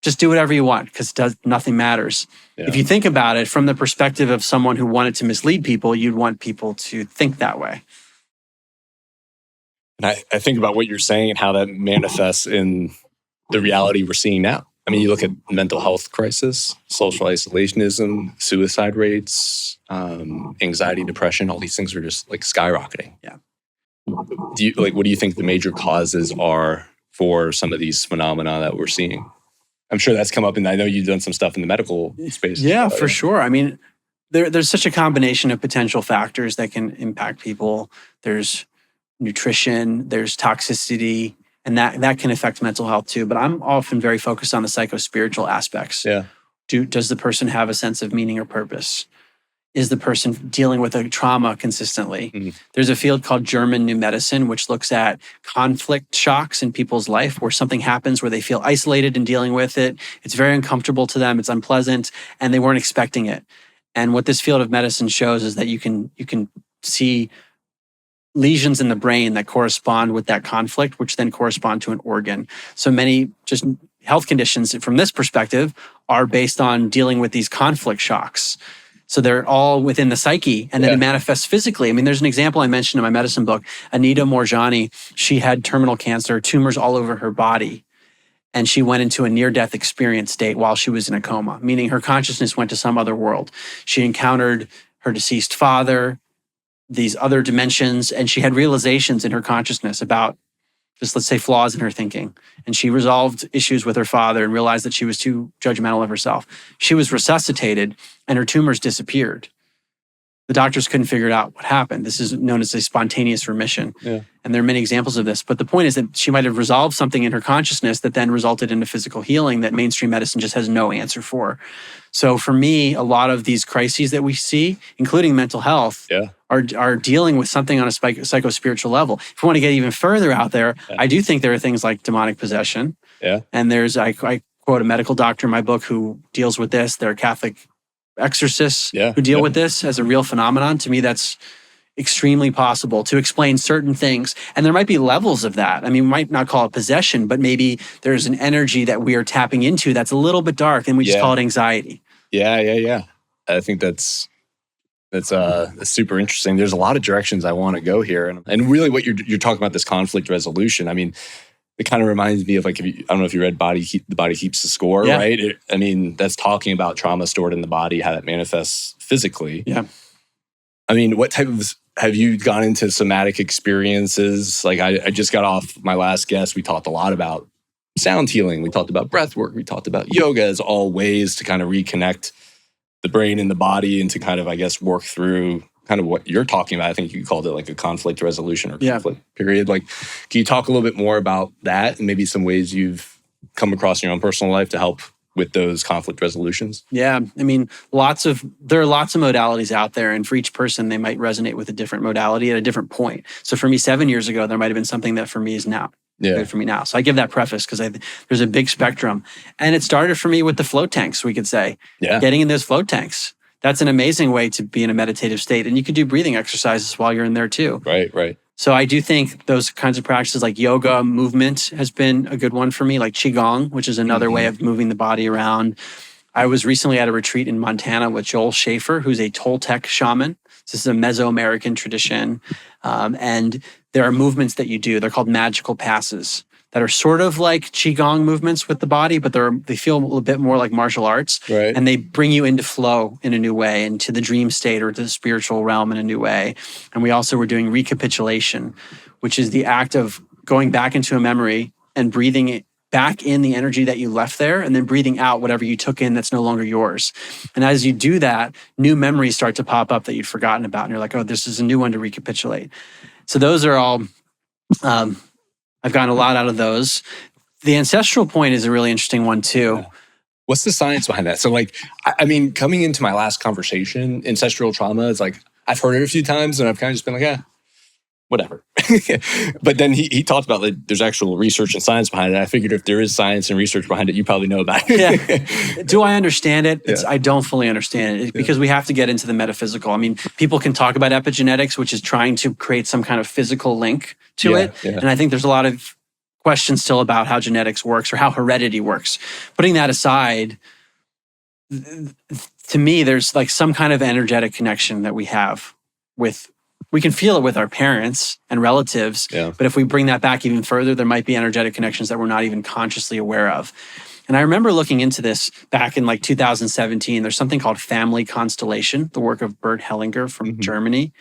Just do whatever you want because nothing matters. Yeah. If you think about it from the perspective of someone who wanted to mislead people, you'd want people to think that way. And I think about what you're saying and how that manifests in the reality we're seeing now. I mean, you look at mental health crisis, social isolationism, suicide rates, anxiety, depression, all these things are just like skyrocketing. Yeah. What do you think the major causes are for some of these phenomena that we're seeing? I'm sure that's come up, and I know you've done some stuff in the medical space. Yeah, for sure. I mean, there's such a combination of potential factors that can impact people. There's nutrition, there's toxicity, and that can affect mental health too. But I'm often very focused on the psycho-spiritual aspects. Yeah. Does the person have a sense of meaning or purpose? Is the person dealing with a trauma consistently? Mm-hmm. There's a field called German New Medicine, which looks at conflict shocks in people's life where something happens where they feel isolated in dealing with it. It's very uncomfortable to them. It's unpleasant, and they weren't expecting it. And what this field of medicine shows is that you can see lesions in the brain that correspond with that conflict, which then correspond to an organ. So many just health conditions from this perspective are based on dealing with these conflict shocks. So they're all within the psyche, and then it manifests physically. I mean, there's an example I mentioned in my medicine book, Anita Morjani. She had terminal cancer, tumors all over her body, and she went into a near-death experience state while she was in a coma, meaning her consciousness went to some other world. She encountered her deceased father, these other dimensions, and she had realizations in her consciousness about just, let's say, flaws in her thinking. And she resolved issues with her father and realized that she was too judgmental of herself. She was resuscitated and her tumors disappeared. The doctors couldn't figure out what happened. This is known as a spontaneous remission. Yeah. And there are many examples of this. But the point is that she might have resolved something in her consciousness that then resulted in a physical healing that mainstream medicine just has no answer for. So for me, a lot of these crises that we see, including mental health, are dealing with something on a psycho-spiritual level. If we want to get even further out there, I do think there are things like demonic possession. Yeah. And I quote a medical doctor in my book who deals with this. There are Catholic exorcists who deal with this as a real phenomenon. To me, that's extremely possible to explain certain things. And there might be levels of that. I mean, we might not call it possession, but maybe there's an energy that we are tapping into that's a little bit dark, and we just call it anxiety. Yeah. I think that's super interesting. There's a lot of directions I want to go here. And really what you're talking about, this conflict resolution, I mean, it kind of reminds me of, like, I don't know if you read The Body Keeps the Score, right? I mean, that's talking about trauma stored in the body, how that manifests physically. Yeah. I mean, what type of, have you gone into somatic experiences? Like, I just got off my last guest. We talked a lot about sound healing. We talked about breath work. We talked about yoga as all ways to kind of reconnect the brain and the body and to kind of, I guess, work through kind of what you're talking about. I think you called it like a conflict resolution or conflict period. Like, can you talk a little bit more about that and maybe some ways you've come across in your own personal life to help with those conflict resolutions? Yeah. I mean, there are lots of modalities out there, and for each person, they might resonate with a different modality at a different point. So for me, 7 years ago, there might have been something that for me is now good for me now. So I give that preface because there's a big spectrum. And it started for me with the float tanks, we could say. Yeah. Getting in those float tanks. That's an amazing way to be in a meditative state. And you can do breathing exercises while you're in there too. Right. So I do think those kinds of practices like yoga, movement has been a good one for me, like Qigong, which is another way of moving the body around. I was recently at a retreat in Montana with Joel Schaefer, who's a Toltec shaman. This is a Mesoamerican tradition. And there are movements that you do. They're called magical passes that are sort of like Qigong movements with the body, but they feel a little bit more like martial arts. Right. And they bring you into flow in a new way, into the dream state or to the spiritual realm in a new way. And we also were doing recapitulation, which is the act of going back into a memory and breathing it back in the energy that you left there, and then breathing out whatever you took in that's no longer yours. And as you do that, new memories start to pop up that you'd forgotten about. And you're like, oh, this is a new one to recapitulate. So those are all, I've gotten a lot out of those. The ancestral point is a really interesting one too. Yeah. What's the science behind that? So, like, I mean, coming into my last conversation, ancestral trauma is like, I've heard it a few times and I've kind of just been like, whatever. But then he talked about, like, there's actual research and science behind it. I figured if there is science and research behind it, you probably know about it. Yeah. Do I understand it? I don't fully understand it because we have to get into the metaphysical. I mean, people can talk about epigenetics, which is trying to create some kind of physical link to it. Yeah. And I think there's a lot of questions still about how genetics works or how heredity works. Putting that aside, to me, there's like some kind of energetic connection that we have with. We can feel it with our parents and relatives, but if we bring that back even further, there might be energetic connections that we're not even consciously aware of. And I remember looking into this back in like 2017. There's something called family constellation, the work of Bert Hellinger from Germany,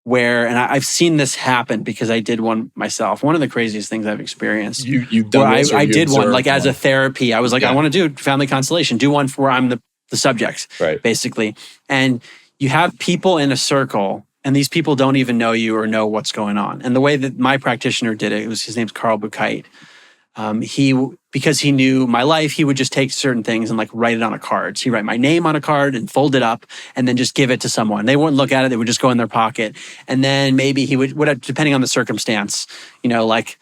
where, and I've seen this happen because I did one myself. One of the craziest things I've experienced. You've done where this, or I you did one observed like as a therapy. I was like, I want to do family constellation, do one where I'm the subject, right? Basically. And you have people in a circle, and these people don't even know you or know what's going on. And the way that my practitioner did it, his name's Carl Buchheit. Because he knew my life, he would just take certain things and like write it on a card. So he'd write my name on a card and fold it up and then just give it to someone. They wouldn't look at it. They would just go in their pocket. And then maybe he would, depending on the circumstance, like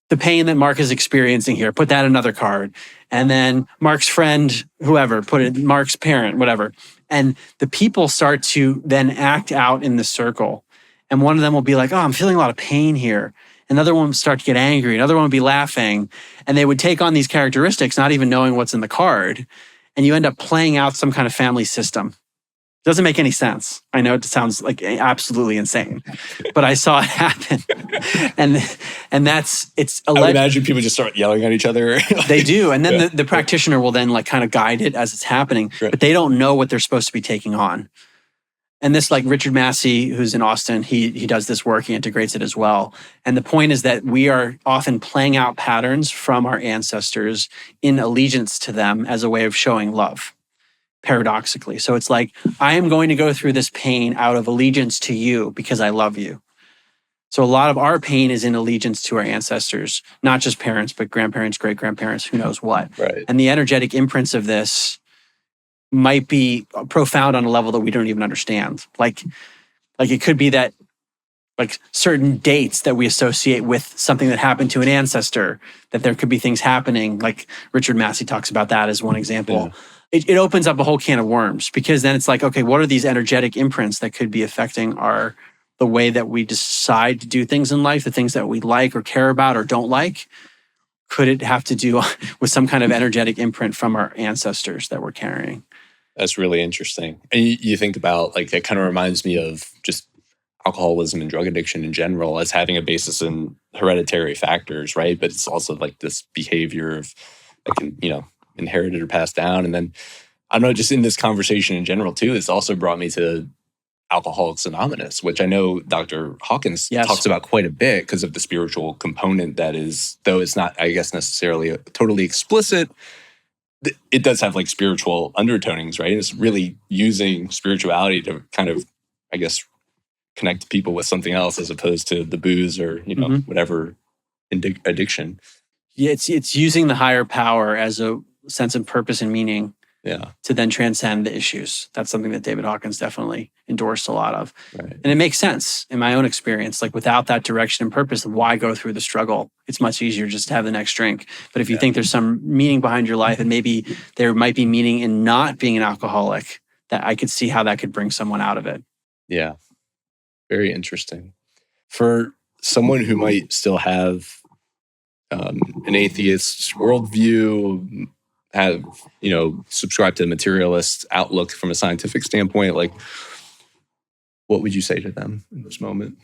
the pain that Mark is experiencing here, put that in another card. And then Mark's friend, whoever, put it, Mark's parent, whatever. And the people start to then act out in the circle. And one of them will be like, oh, I'm feeling a lot of pain here. Another one would start to get angry. Another one would be laughing. And they would take on these characteristics, not even knowing what's in the card. And you end up playing out some kind of family system. It doesn't make any sense. I know it sounds like absolutely insane, but I saw it happen. And it's I would imagine people just start yelling at each other. They do. And then the practitioner will then like kind of guide it as it's happening, but they don't know what they're supposed to be taking on. And this, like Richard Massey, who's in Austin, he does this work, he integrates it as well. And the point is that we are often playing out patterns from our ancestors in allegiance to them as a way of showing love, paradoxically. So it's like, I am going to go through this pain out of allegiance to you because I love you. So a lot of our pain is in allegiance to our ancestors, not just parents, but grandparents, great-grandparents, who knows what. Right. And the energetic imprints of this might be profound on a level that we don't even understand. Like it could be that like certain dates that we associate with something that happened to an ancestor, that there could be things happening. Like Richard Massey talks about that as one example. Yeah. It opens up a whole can of worms, because then it's like, okay, what are these energetic imprints that could be affecting the way that we decide to do things in life, the things that we like or care about or don't like? Could it have to do with some kind of energetic imprint from our ancestors that we're carrying? That's really interesting. And you think about, like, it kind of reminds me of just alcoholism and drug addiction in general as having a basis in hereditary factors, right? But it's also like this behavior of that can, inherited or passed down. And then, I don't know, just in this conversation in general too, it's also brought me to Alcoholics Anonymous, which I know Dr. Hawkins talks about quite a bit because of the spiritual component that is, though it's not, I guess, necessarily totally explicit, it does have like spiritual undertonings, right? It's really using spirituality to kind of, I guess, connect people with something else as opposed to the booze or, whatever addiction. Yeah, it's using the higher power as a sense of purpose and meaning to then transcend the issues. That's something that David Hawkins definitely endorsed a lot of. Right. And it makes sense in my own experience. Like without that direction and purpose, why go through the struggle? It's much easier just to have the next drink. But if you think there's some meaning behind your life, and maybe there might be meaning in not being an alcoholic, that I could see how that could bring someone out of it. Yeah. Very interesting. For someone who might still have an atheist worldview, have, subscribe to the materialist outlook from a scientific standpoint, like, what would you say to them in this moment?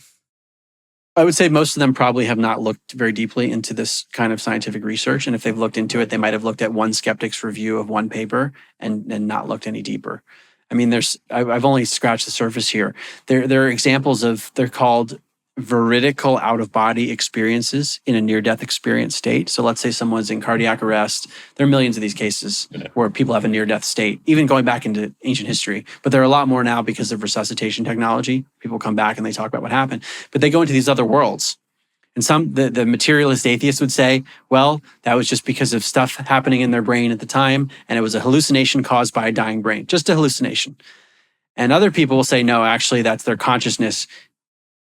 I would say most of them probably have not looked very deeply into this kind of scientific research. And if they've looked into it, they might have looked at one skeptic's review of one paper and not looked any deeper. I mean, I've only scratched the surface here. There are examples of, they're called veridical out-of-body experiences in a near-death experience state. So let's say someone's in cardiac arrest. There are millions of these cases where people have a near-death state, even going back into ancient history. But there are a lot more now because of resuscitation technology. People come back and they talk about what happened. But they go into these other worlds. And the materialist atheists would say, well, that was just because of stuff happening in their brain at the time, and it was a hallucination caused by a dying brain, just a hallucination. And other people will say, no, actually, that's their consciousness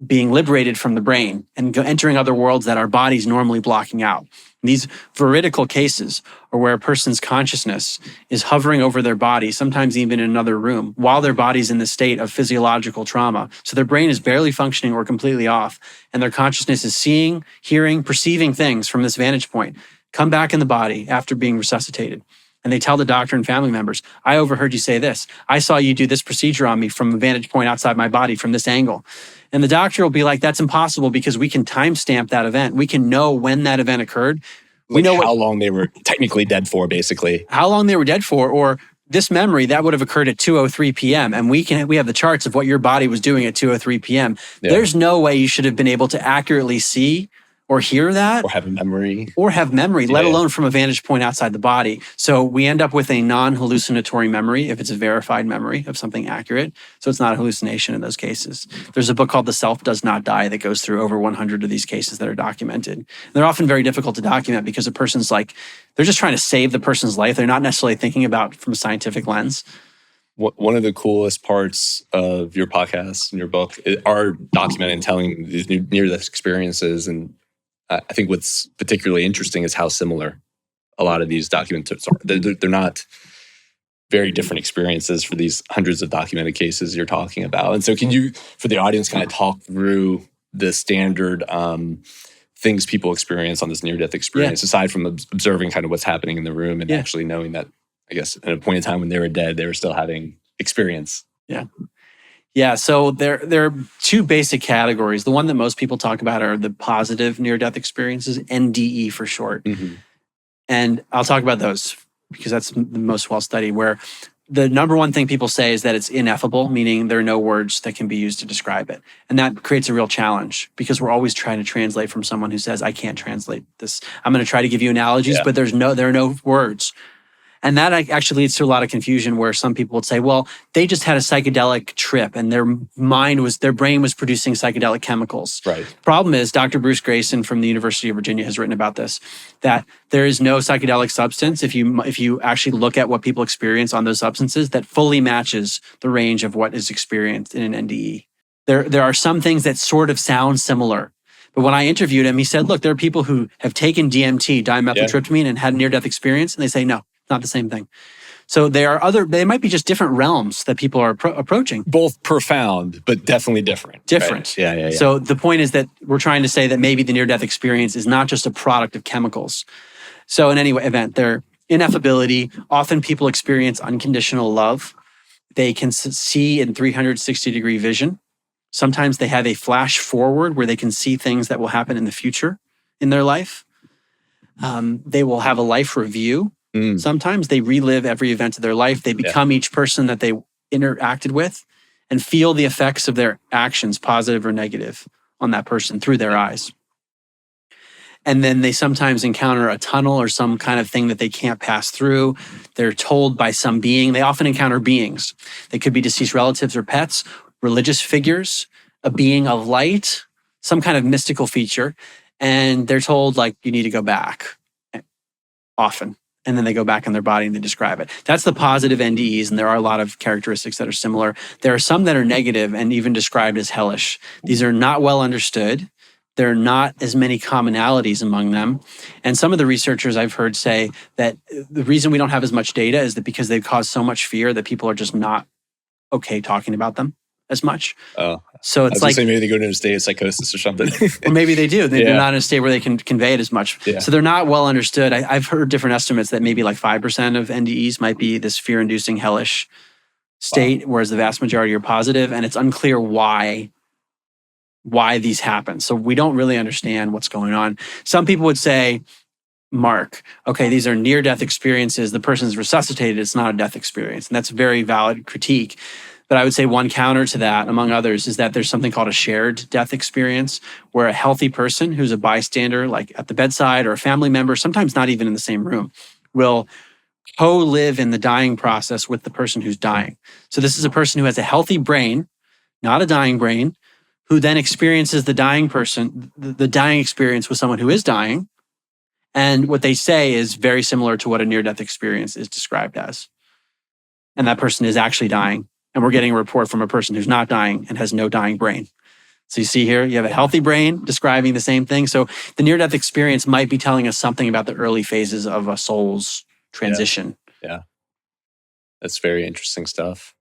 being liberated from the brain and entering other worlds that our body's normally blocking out. These veridical cases are where a person's consciousness is hovering over their body, sometimes even in another room, while their body's in the state of physiological trauma. So their brain is barely functioning or completely off, and their consciousness is seeing, hearing, perceiving things from this vantage point, come back in the body after being resuscitated. And they tell the doctor and family members, I overheard you say this. I saw you do this procedure on me from a vantage point outside my body from this angle. And the doctor will be like, that's impossible because we can timestamp that event. We can know when that event occurred. We know how long they were technically dead for, basically. How long they were dead for, or this memory, that would have occurred at 2:03 p.m. And we have the charts of what your body was doing at 2:03 p.m. Yeah. There's no way you should have been able to accurately see or hear that. Or have a memory. Let alone from a vantage point outside the body. So we end up with a non-hallucinatory memory if it's a verified memory of something accurate. So it's not a hallucination in those cases. There's a book called The Self Does Not Die that goes through over 100 of these cases that are documented. And they're often very difficult to document because a person's like, they're just trying to save the person's life. They're not necessarily thinking about from a scientific lens. One of the coolest parts of your podcast and your book are documenting and telling these near-death experiences. And I think what's particularly interesting is how similar a lot of these documents are. They're not very different experiences for these hundreds of documented cases you're talking about. And so can you, for the audience, kind of talk through the standard things people experience on this near-death experience, aside from observing kind of what's happening in the room and actually knowing that, I guess, at a point in time when they were dead, they were still having experience? Yeah, so there are two basic categories. The one that most people talk about are the positive near-death experiences, NDE for short. Mm-hmm. And I'll talk about those because that's the most well-studied, where the number one thing people say is that it's ineffable, meaning there are no words that can be used to describe it. And that creates a real challenge because we're always trying to translate from someone who says, I can't translate this. I'm going to try to give you analogies, but there are no words. And that actually leads to a lot of confusion where some people would say, well, they just had a psychedelic trip and their brain was producing psychedelic chemicals. Right. Problem is, Dr. Bruce Grayson from the University of Virginia has written about this, that there is no psychedelic substance, if you actually look at what people experience on those substances, that fully matches the range of what is experienced in an NDE. There are some things that sort of sound similar. But when I interviewed him, he said, look, there are people who have taken DMT, dimethyltryptamine, and had a near-death experience, and they say, no, not the same thing. So they might be just different realms that people are approaching. Both profound, but definitely different. Different. Right? Yeah. So the point is that we're trying to say that maybe the near-death experience is not just a product of chemicals. So in any event, their ineffability, often people experience unconditional love. They can see in 360-degree vision. Sometimes they have a flash forward where they can see things that will happen in the future in their life. They will have a life review. Sometimes they relive every event of their life. They become each person that they interacted with and feel the effects of their actions, positive or negative, on that person through their eyes. And then they sometimes encounter a tunnel or some kind of thing that they can't pass through. They're told by some being. They often encounter beings. They could be deceased relatives or pets, religious figures, a being of light, some kind of mystical feature. And they're told, like, you need to go back often. And then they go back in their body and they describe it. That's the positive NDEs, and there are a lot of characteristics that are similar. There are some that are negative and even described as hellish. These are not well understood. There are not as many commonalities among them. And some of the researchers I've heard say that the reason we don't have as much data is that because they've caused so much fear that people are just not okay talking about them as much. Oh, so it's like maybe they go into a state of psychosis or something. Or maybe they do. They're not in a state where they can convey it as much. Yeah. So they're not well understood. I've heard different estimates that maybe like 5% of NDEs might be this fear-inducing hellish state, whereas the vast majority are positive, and it's unclear why these happen. So we don't really understand what's going on. Some people would say, Mark, okay, these are near-death experiences. The person's resuscitated. It's not a death experience. And that's a very valid critique. But I would say one counter to that, among others, is that there's something called a shared death experience, where a healthy person who's a bystander, like at the bedside, or a family member, sometimes not even in the same room, will co-live in the dying process with the person who's dying. So this is a person who has a healthy brain, not a dying brain, who then experiences the dying person, the dying experience with someone who is dying. And what they say is very similar to what a near-death experience is described as. And that person is actually dying. And we're getting a report from a person who's not dying and has no dying brain. So you see here, you have a healthy brain describing the same thing. So the near-death experience might be telling us something about the early phases of a soul's transition. Yeah. That's very interesting stuff.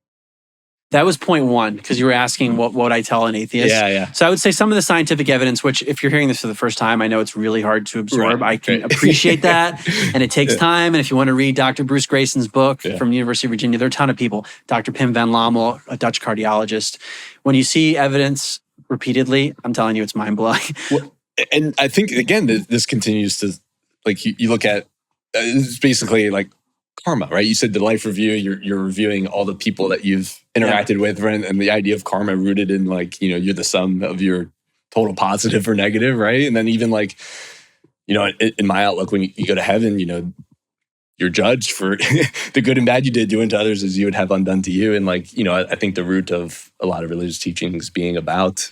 That was point one, because you were asking what would I tell an atheist? Yeah. So I would say some of the scientific evidence, which if you're hearing this for the first time, I know it's really hard to absorb. Right. I can appreciate that. And it takes time. And if you want to read Dr. Bruce Grayson's book from the University of Virginia, there are a ton of people. Dr. Pim van Lommel, a Dutch cardiologist. When you see evidence repeatedly, I'm telling you, it's mind-blowing. Well, and I think, again, this continues to, like, you look at, it's basically like karma, right? You said the life review, you're reviewing all the people that you've interacted with, right? And the idea of karma rooted in like, you're the sum of your total positive or negative, right? And then even like, in my outlook, when you go to heaven, you're judged for the good and bad you did doing to others as you would have undone to you. And like, I think the root of a lot of religious teachings being about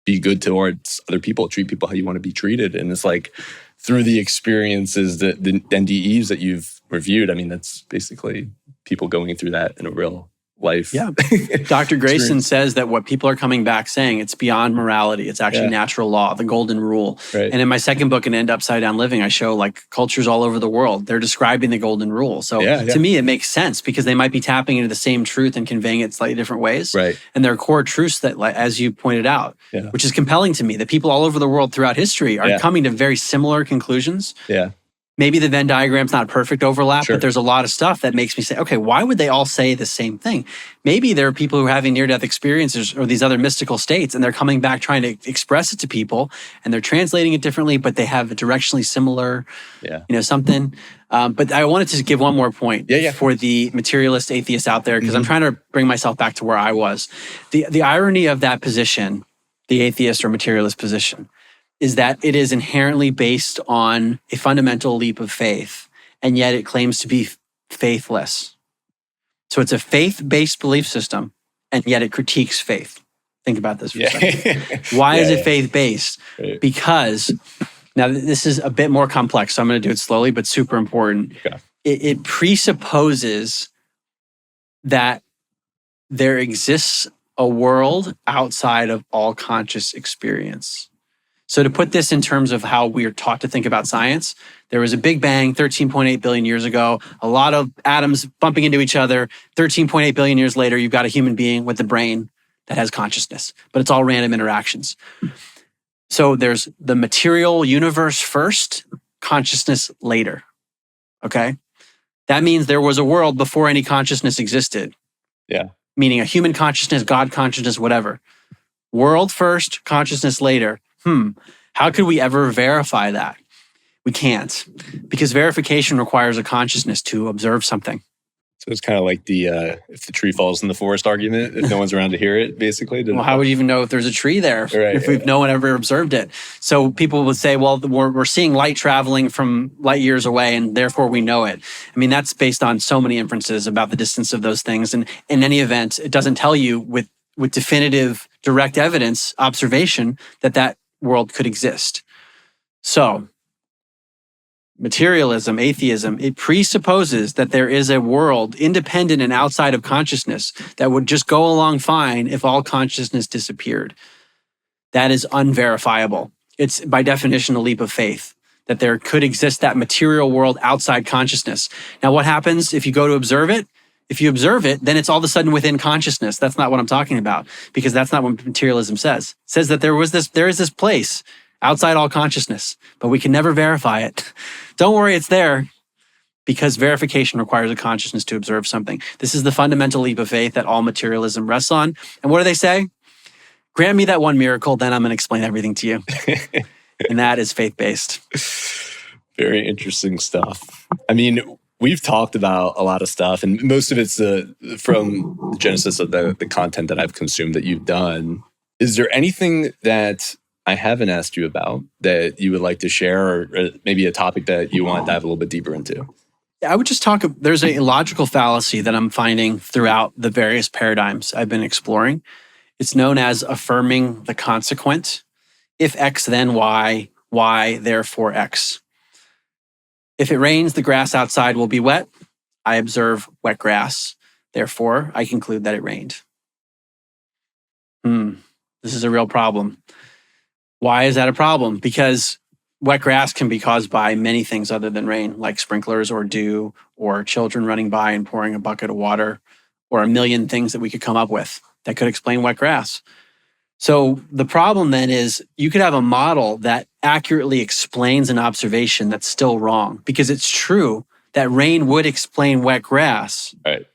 be good towards other people, treat people how you want to be treated. And it's like through the experiences that the NDEs that you've reviewed, I mean, that's basically people going through that in a real life. Yeah. Dr. Grayson says that what people are coming back saying, it's beyond morality. It's actually natural law, the golden rule. Right. And in my second book, An End Upside Down Living, I show like cultures all over the world. They're describing the golden rule. So to me, it makes sense because they might be tapping into the same truth and conveying it slightly different ways. Right. And there are core truths that, like, as you pointed out, which is compelling to me, that people all over the world throughout history are coming to very similar conclusions. Yeah. Maybe the Venn diagram's not perfect overlap, but there's a lot of stuff that makes me say, okay, why would they all say the same thing? Maybe there are people who are having near-death experiences or these other mystical states, and they're coming back trying to express it to people, and they're translating it differently, but they have a directionally similar, something. But I wanted to give one more point for the materialist atheists out there, because I'm trying to bring myself back to where I was. The irony of that position, the atheist or materialist position, is that it is inherently based on a fundamental leap of faith, and yet it claims to be faithless. So it's a faith-based belief system, and yet it critiques faith. Think about this for a second. Why is it faith-based? Right. Because, now this is a bit more complex, so I'm going to do it slowly, but super important. Okay. It presupposes that there exists a world outside of all conscious experience. So to put this in terms of how we are taught to think about science, there was a big bang 13.8 billion years ago, a lot of atoms bumping into each other. 13.8 billion years later, you've got a human being with a brain that has consciousness, but it's all random interactions. So there's the material universe first, consciousness later, okay? That means there was a world before any consciousness existed. Yeah. Meaning a human consciousness, God consciousness, whatever. World first, consciousness later. How could we ever verify that? We can't, because verification requires a consciousness to observe something. So it's kind of like the if the tree falls in the forest argument, if no one's around to hear it, basically. Well, how would you even know if there's a tree there if no one ever observed it? So people would say, well, we're seeing light traveling from light years away, and therefore we know it. I mean, that's based on so many inferences about the distance of those things. And in any event, it doesn't tell you with definitive, direct evidence, observation, that world could exist. So, materialism, atheism, it presupposes that there is a world independent and outside of consciousness that would just go along fine if all consciousness disappeared. That is unverifiable. It's by definition a leap of faith that there could exist that material world outside consciousness. Now, what happens if you go to observe it? If you observe it, then it's all of a sudden within consciousness. That's not what I'm talking about, because that's not what materialism says. It says that there is this place outside all consciousness, but we can never verify it. Don't worry, it's there, because verification requires a consciousness to observe something. This is the fundamental leap of faith that all materialism rests on. And what do they say? Grant me that one miracle, then I'm going to explain everything to you. And that is faith-based. Very interesting stuff. I mean, we've talked about a lot of stuff, and most of it's from the genesis of the content that I've consumed that you've done. Is there anything that I haven't asked you about that you would like to share, or maybe a topic that you want to dive a little bit deeper into? I would just talk, there's a logical fallacy that I'm finding throughout the various paradigms I've been exploring. It's known as affirming the consequent. If X, then Y, Y, therefore X. If it rains, the grass outside will be wet. I observe wet grass. Therefore, I conclude that it rained. This is a real problem. Why is that a problem? Because wet grass can be caused by many things other than rain, like sprinklers or dew or children running by and pouring a bucket of water, or a million things that we could come up with that could explain wet grass. So the problem then is you could have a model that accurately explains an observation that's still wrong, because it's true that rain would explain wet grass. Right.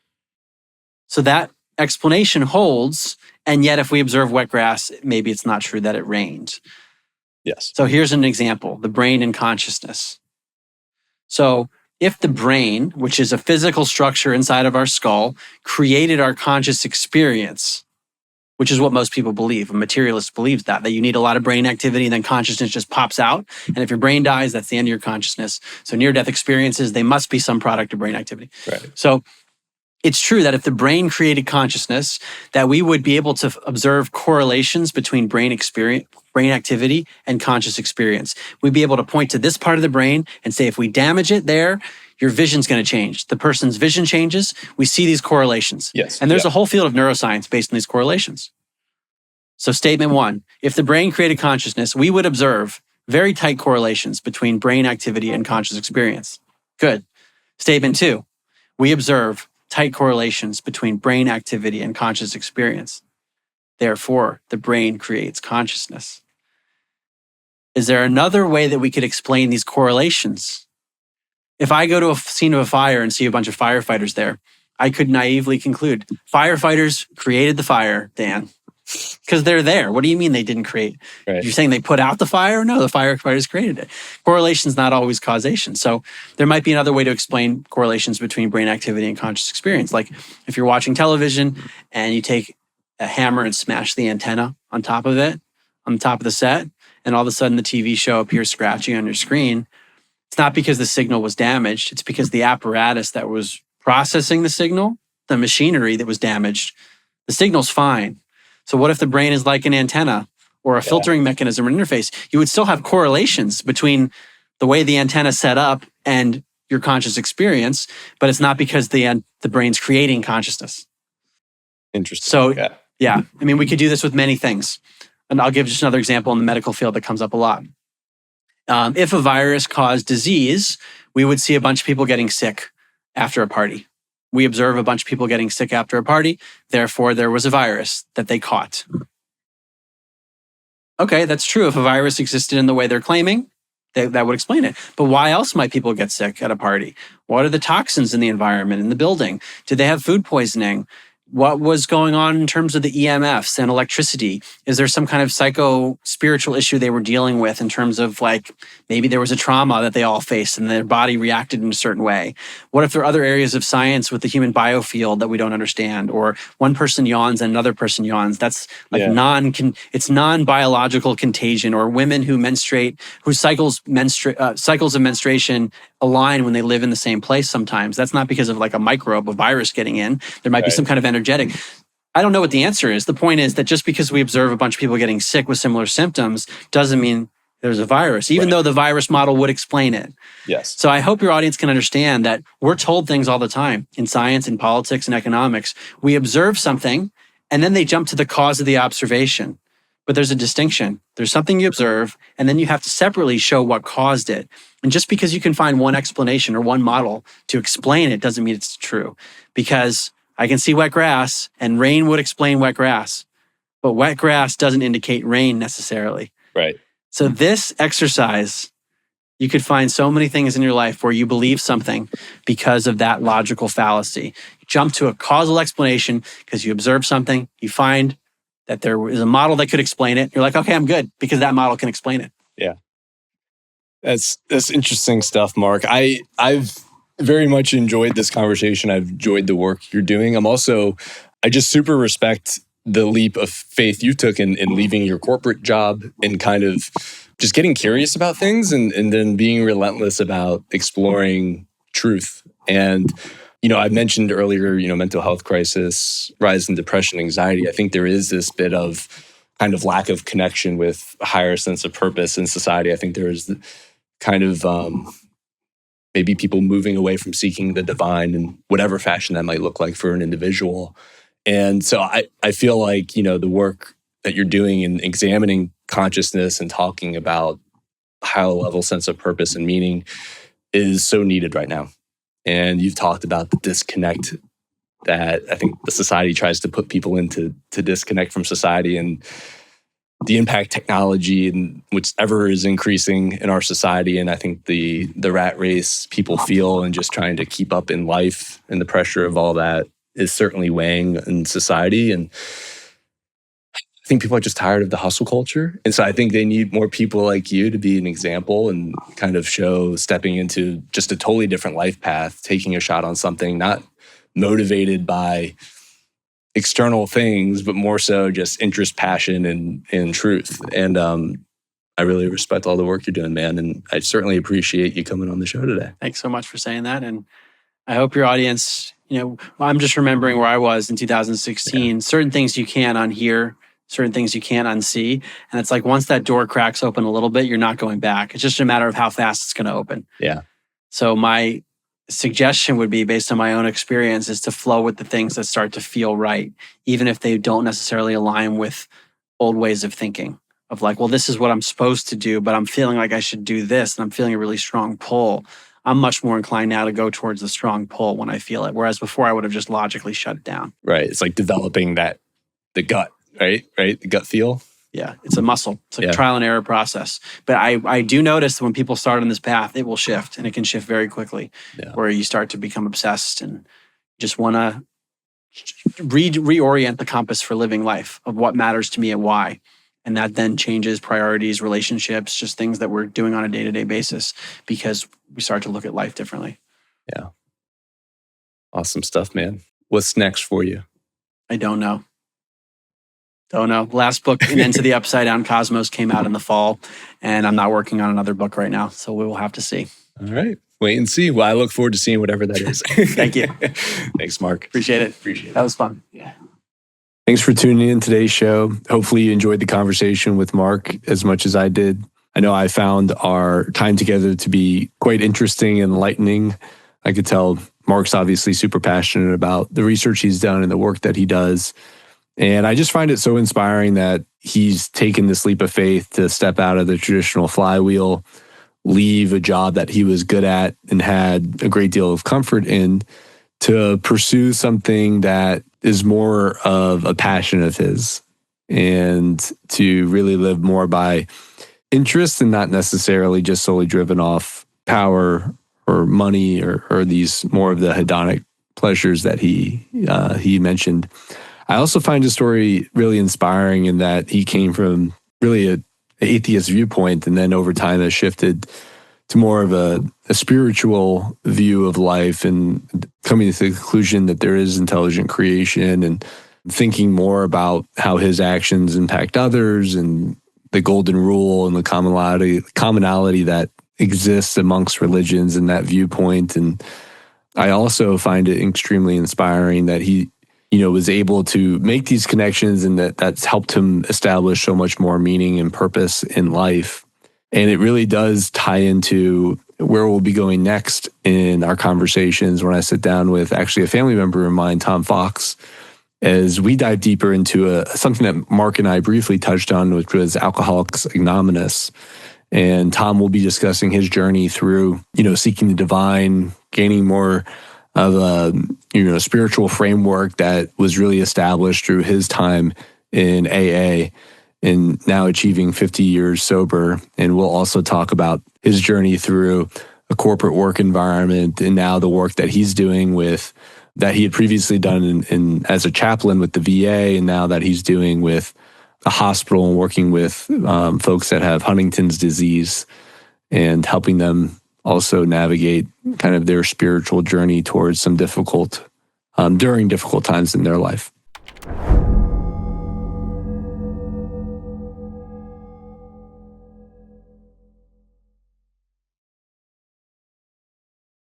So that explanation holds, and yet if we observe wet grass, maybe it's not true that it rained. Yes. So here's an example, the brain and consciousness. So if the brain, which is a physical structure inside of our skull, created our conscious experience, which is what most people believe. A materialist believes that you need a lot of brain activity and then consciousness just pops out. And if your brain dies, that's the end of your consciousness. So near-death experiences, they must be some product of brain activity. Right. So it's true that if the brain created consciousness, that we would be able to observe correlations between brain activity and conscious experience. We'd be able to point to this part of the brain and say, if we damage it there, your vision's going to change. The person's vision changes. We see these correlations. Yes. And there's a whole field of neuroscience based on these correlations. So statement one, if the brain created consciousness, we would observe very tight correlations between brain activity and conscious experience. Good. Statement two, we observe tight correlations between brain activity and conscious experience. Therefore, the brain creates consciousness. Is there another way that we could explain these correlations? If I go to a scene of a fire and see a bunch of firefighters there, I could naively conclude firefighters created the fire, Dan, because they're there. What do you mean they didn't create? Right. You're saying they put out the fire? No, the firefighters created it. Correlation is not always causation. So there might be another way to explain correlations between brain activity and conscious experience. Like if you're watching television and you take a hammer and smash the antenna on top of it, on the top of the set, and all of a sudden the TV show appears scratchy on your screen, it's not because the signal was damaged. It's because the apparatus that was processing the signal, the machinery that was damaged, the signal's fine. So what if the brain is like an antenna or a filtering mechanism or interface? You would still have correlations between the way the antenna is set up and your conscious experience, but it's not because the brain's creating consciousness. Interesting. So yeah, I mean, we could do this with many things. And I'll give just another example in the medical field that comes up a lot. If a virus caused disease, we would see a bunch of people getting sick after a party. We observe a bunch of people getting sick after a party. Therefore, there was a virus that they caught. Okay, that's true. If a virus existed in the way they're claiming, that would explain it. But why else might people get sick at a party? What are the toxins in the environment, in the building? Did they have food poisoning? What was going on in terms of the EMFs and electricity? Is there some kind of psycho-spiritual issue they were dealing with in terms of like, maybe there was a trauma that they all faced and their body reacted in a certain way? What if there are other areas of science with the human biofield that we don't understand? Or one person yawns and another person yawns. That's like it's non-biological contagion. Or women who menstruate, whose cycles of menstruation align when they live in the same place sometimes. That's not because of like a microbe, a virus getting in. There might be some kind of energetic. I don't know what the answer is. The point is that just because we observe a bunch of people getting sick with similar symptoms doesn't mean there's a virus, even though the virus model would explain it. Yes. So I hope your audience can understand that we're told things all the time in science, in politics, and economics. We observe something and then they jump to the cause of the observation. But there's a distinction. There's something you observe, and then you have to separately show what caused it. And just because you can find one explanation or one model to explain it doesn't mean it's true. Because I can see wet grass, and rain would explain wet grass. But wet grass doesn't indicate rain necessarily. Right. So this exercise, you could find so many things in your life where you believe something because of that logical fallacy. You jump to a causal explanation because you observe something, you find that there is a model that could explain it. You're like, okay, I'm good because that model can explain it. Yeah. That's interesting stuff, Mark. I've very much enjoyed this conversation. I've enjoyed the work you're doing. I just super respect the leap of faith you took in leaving your corporate job and kind of just getting curious about things and then being relentless about exploring truth. And I mentioned earlier, mental health crisis, rise in depression, anxiety. I think there is this bit of kind of lack of connection with a higher sense of purpose in society. I think there is kind of maybe people moving away from seeking the divine in whatever fashion that might look like for an individual. And so I feel like, the work that you're doing in examining consciousness and talking about high level sense of purpose and meaning is so needed right now. And you've talked about the disconnect that I think the society tries to put people into to disconnect from society and the impact technology and whichever is increasing in our society. And I think the rat race people feel and just trying to keep up in life and the pressure of all that is certainly weighing in society. And I think people are just tired of the hustle culture. And so I think they need more people like you to be an example and kind of show stepping into just a totally different life path, taking a shot on something, not motivated by external things, but more so just interest, passion, and truth. And I really respect all the work you're doing, man. And I certainly appreciate you coming on the show today. Thanks so much for saying that. And I hope your audience, I'm just remembering where I was in 2016. Certain things you can't unhear, certain things you can't unsee. And it's like once that door cracks open a little bit, you're not going back. It's just a matter of how fast it's going to open. Yeah. So my suggestion would be, based on my own experience, is to flow with the things that start to feel right, even if they don't necessarily align with old ways of thinking. Of like, well, this is what I'm supposed to do, but I'm feeling like I should do this, and I'm feeling a really strong pull. I'm much more inclined now to go towards the strong pull when I feel it. Whereas before I would have just logically shut it down. Right. It's like developing the gut, right? The gut feel. Yeah. It's a muscle. It's like a trial and error process. But I do notice that when people start on this path, it will shift, and it can shift very quickly, where you start to become obsessed and just want to reorient the compass for living life of what matters to me and why. And that then changes priorities, relationships, just things that we're doing on a day-to-day basis, because we start to look at life differently. Yeah. Awesome stuff, man. What's next for you? I don't know. Last book, Into the Upside Down Cosmos, came out in the fall, and I'm not working on another book right now. So we will have to see. All right. Wait and see. Well, I look forward to seeing whatever that is. Thank you. Thanks, Mark. Appreciate it. That was fun. Yeah. Thanks for tuning in today's show. Hopefully you enjoyed the conversation with Mark as much as I did. I know I found our time together to be quite interesting and enlightening. I could tell Mark's obviously super passionate about the research he's done and the work that he does. And I just find it so inspiring that he's taken this leap of faith to step out of the traditional flywheel, leave a job that he was good at and had a great deal of comfort in, to pursue something that is more of a passion of his, and to really live more by interest and not necessarily just solely driven off power or money or these more of the hedonic pleasures that he mentioned. I also find his story really inspiring in that he came from really an atheist viewpoint, and then over time has shifted to more of a spiritual view of life, and coming to the conclusion that there is intelligent creation, and thinking more about how his actions impact others, and the golden rule and the commonality that exists amongst religions and that viewpoint. And I also find it extremely inspiring that he was able to make these connections, and that's helped him establish so much more meaning and purpose in life. And it really does tie into where we'll be going next in our conversations when I sit down with actually a family member of mine, Tom Fox, as we dive deeper into something that Mark and I briefly touched on, which was Alcoholics Anonymous. And Tom will be discussing his journey through, seeking the divine, gaining more of a spiritual framework that was really established through his time in AA, and now achieving 50 years sober. And we'll also talk about his journey through a corporate work environment, and now the work that he's doing with that he had previously done in as a chaplain with the VA, and now that he's doing with a hospital and working with folks that have Huntington's disease, and helping them also navigate kind of their spiritual journey towards some during difficult times in their life.